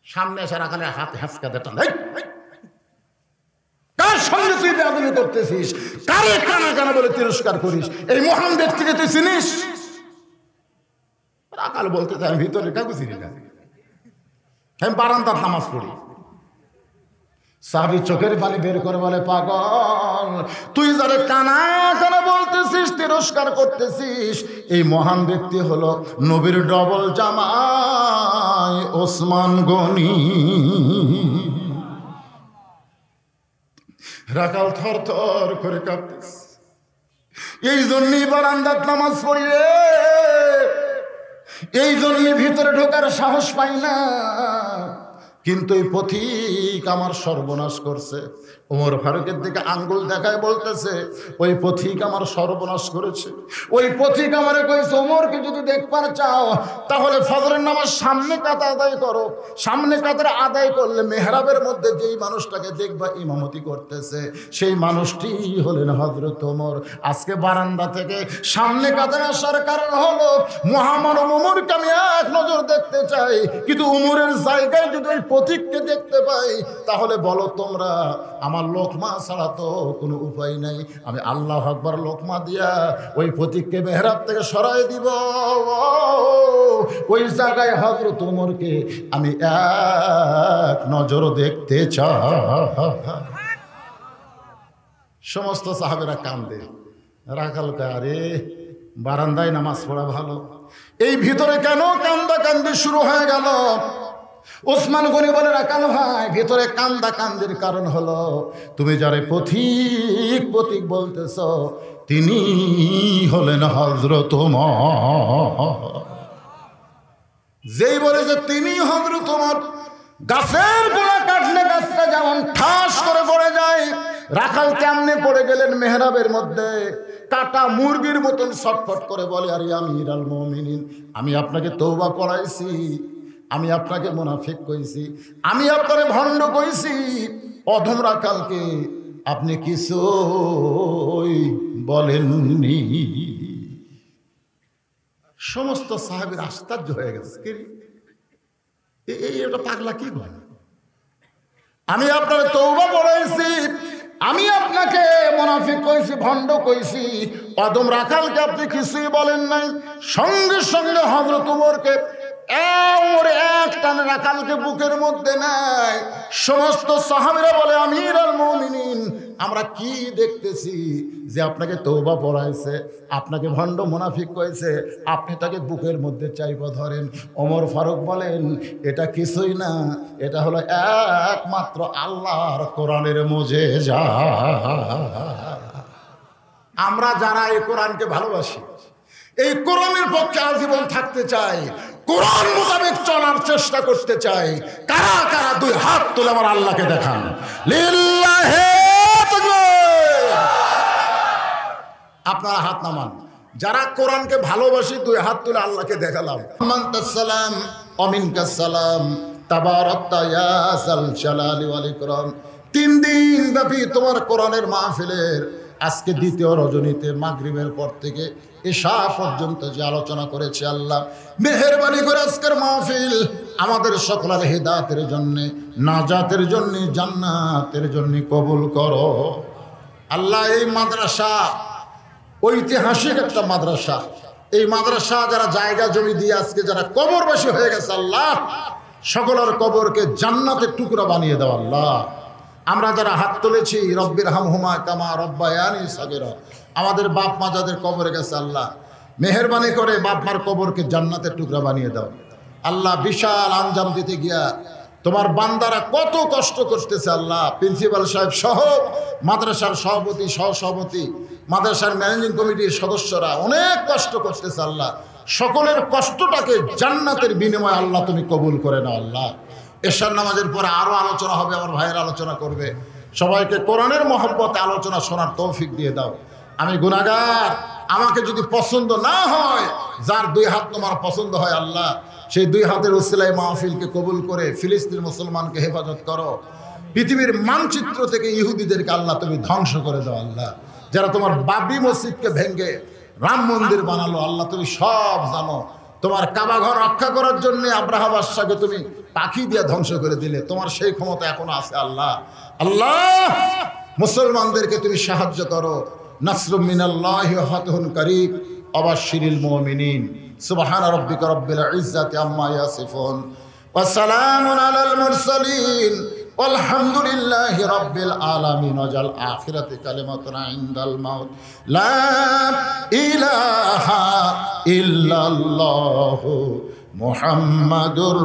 সামনে এসে রাখালের হাত হ্যাঁচকা দেটা, কার সঙ্গে তুই বেয়াদবি করতেছিস? কারে কানা কানা বলে তিরস্কার করিস? এই মহান ব্যক্তিকে তুই চিনিস? রাখাল বলতে চাই, আমি ভিতরে কাউকে চিনি না, আমি বারান্দার নামাজ পড়ি। সাহাবী চোখের পানি বের করে বলে, পাগল, তুই যারা কানা কানা বলতেছিস, তিরস্কার করতেছিস, এই মহান ব্যক্তি হলো নবীর ডবল জামাই ওসমান গনি। রাখাল থর থর করে কাঁপতেছে। এই জন্যই বারান্দার নামাজ পড়ি রে, এই জন্যই ভিতরে ঢোকার সাহস পাই না। কিন্তু এই পথিক আমার সর্বনাশ করছে। ওমর ফারুকের দিকে আঙ্গুল দেখায় বলতেছে, ওই পথিক আমার সর্বনাশ করেছে। ওই পথিক আমারে কইছে, ওমরকে যদি দেখবার চাও তাহলে ফজরের নামাজ সামনে কাতার আদায় করো। সামনে কাতার আদায় করলে মেহরাবের মধ্যে যেই মানুষটাকে দেখবা ইমামতি করতেছে, সেই মানুষটি হলেন হযরত ওমর। আজকে বারান্দা থেকে সামনে কাতার আসার কারণ হলো মহামানব ওমরকে আমি এক নজর দেখতে চাই, কিন্তু ওমরের জায়গায় যদি ওই পথিককে দেখতে পাই, তাহলে বলো তোমরা আমার লোকমা ছাড়া তো কোনো উপায় নাই। আমি আল্লাহু আকবার লোকমা দিয়া ওই পথিককে মেহরাব থেকে সরাই দিব। ওই জায়গায় হযরত ওমরকে আমি এক নজর দেখতে চাই। সমস্ত সাহাবেরা কান্দে। রাখাল কয়, আরে বারান্দায় নামাজ পড়া ভালো, এই ভিতরে কেন কান্দা কান্দি শুরু হয়ে গেল? ওসমান গনি বলে, রাখাল ভাই, ভিতরে কান্দা কান্দির কারণ হলো তুমি যারে পথিক পথিক বলতেছ তিনি হলেন হযরত ওমর। যেই বলে যে তিনি হযরত ওমর, গাছের গোড়া কাটলে গাছটা যেমন ঠাস করে পড়ে যায়, রাখাল কেমনে পড়ে গেলেন মেহরাবের মধ্যে, কাটা মুরগির মতন ছটফট করে বলে, আরে আমিরুল মুমিনিন, আমি আপনাকে তওবা পড়াইছি, আমি আপনাকে মুনাফিক কইছি, আমি আপনাকে ভণ্ড কইছি, অধম রাখালকে আপনি কিছুই বলেননি। সমস্ত সাহাবীর আশ্চর্য হয়ে গেছে, এটা পাগলা কি বলে? আমি আপনার তওবা পড়াইছি, আমি আপনাকে মুনাফিক কইছি, ভণ্ড কইছি, অদম রাখালকে আপনি কিছুই বলেন নাই। সঙ্গে সঙ্গে হযরত ওমরকে এক টানে রাখালকে বুকের মধ্যে নেয়। সমস্ত সাহাবীরা বলে, আমিরুল মুমিনিন, আমরা কি দেখতেছি যে আপনাকে তওবা পড়াইছে, আপনাকে ভণ্ড মুনাফিক কইছে, আপনি তাকে বুকের মধ্যে চাইবা ধরেন। ওমর ফারুক বলেন, এটা কিছুই না, এটা হলো একমাত্র আল্লাহর কোরআনের মুজিজা। আমরা যারা এই কোরআনকে ভালোবাসি, এই কোরআনের পক্ষে আজীবন থাকতে চাই, কোরআন মোতাবেক চলার চেষ্টা করতে চাই, কারা কারা দুই হাত তুলে আমার আল্লাহকে দেখান। লিল্লাহি তাকবীর। আপনারা হাত নামান, যারা কোরআনকে ভালোবাসি, দুই হাত তুলে আল্লাহকে দেখালাম। মানতাসসালাম অমিনকাস সালাম তাবারাকতা ইয়া যাল জালালি ওয়াল ইকরাম। 3 দিন ব্যাপী তোমার কোরআনের মাহফিলের আজকে দ্বিতীয় রজনীতে মাগরিবের পর থেকে এশা পর্যন্ত যে আলোচনা করেছে, আল্লাহ মেহেরবানি করে আজকের মাহফিল আমাদের সকলের হিদায়াতের জন্য, নাজাতের জন্য, জান্নাতের জন্য কবুল করো। আল্লাহ এই মাদ্রাসা ঐতিহাসিক একটা মাদ্রাসা, এই মাদ্রাসা যারা জায়গা জমি দিয়ে আজকে যারা কবরবাসী হয়ে গেছে, আল্লাহ সকলের কবরকে জান্নাতের টুকরা বানিয়ে দাও। আল্লাহ আমরা যারা হাত তুলেছি, রব্বির হামহুমা কামা রব্বায়ানি সাগীরা, আমাদের বাপ মা যাদের কবরে গেছে, আল্লাহ মেহেরবানি করে বাপ মার কবরকে জান্নাতের টুকরা বানিয়ে দাও। আল্লাহ বিশাল আঞ্জাম দিতে গিয়া তোমার বান্দারা কত কষ্ট করতেছে, আল্লাহ প্রিন্সিপাল সাহেব সহ মাদ্রাসার সভাপতি, সহসভাপতি, মাদ্রাসার ম্যানেজিং কমিটির সদস্যরা অনেক কষ্ট করতেছে, আল্লাহ সকলের কষ্টটাকে জান্নাতের বিনিময়ে আল্লাহ তুমি কবুল করে নাও। আল্লাহ এশার নামাজের পরে আরো আলোচনা হবে, আমার ভাইয়ের আলোচনা করবে, সবাইকে কোরআনের মহব্বতে আলোচনা শোনার তৌফিক দিয়ে দাও। আমি গুনাহগার, আমাকে যদি পছন্দ না হয়, যার দুই হাত তোমার পছন্দ হয়, আল্লাহ সেই দুই হাতের উসিলায় মাহফিলকে কবুল করে ফিলিস্তিন মুসলমানকে হেফাজত করো। পৃথিবীর মানচিত্র থেকে ইহুদিদেরকে আল্লাহ তুমি ধ্বংস করে দাও। আল্লাহ যারা তোমার বাবরি মসজিদকে ভেঙে রাম মন্দির বানালো, আল্লাহ তুমি সব জানো। তোমার কাবা ঘর রক্ষা করার জন্য আব্রাহা বাদশাকে তুমি পাখি দিয়ে ধ্বংস করে দিলে, তোমার সেই ক্ষমতা এখনো আছে। আল্লাহ আল্লাহ মুসলমানদেরকে তুমি সাহায্য করো। নাসরুম মিনাল্লাহি ওয়া ফাতহুন কারীব ওয়াবাশশিরিল মুমিনিন। সুবহানা রাব্বিকা রাব্বিল ইজ্জাতি আম্মা ইয়াসিফুন ওয়া সালামুন আলাল মুরসালিন walhamdulillahi rabbil alamin wajal akhirati kalimatuna indal maut la ilaha illallah muhammadur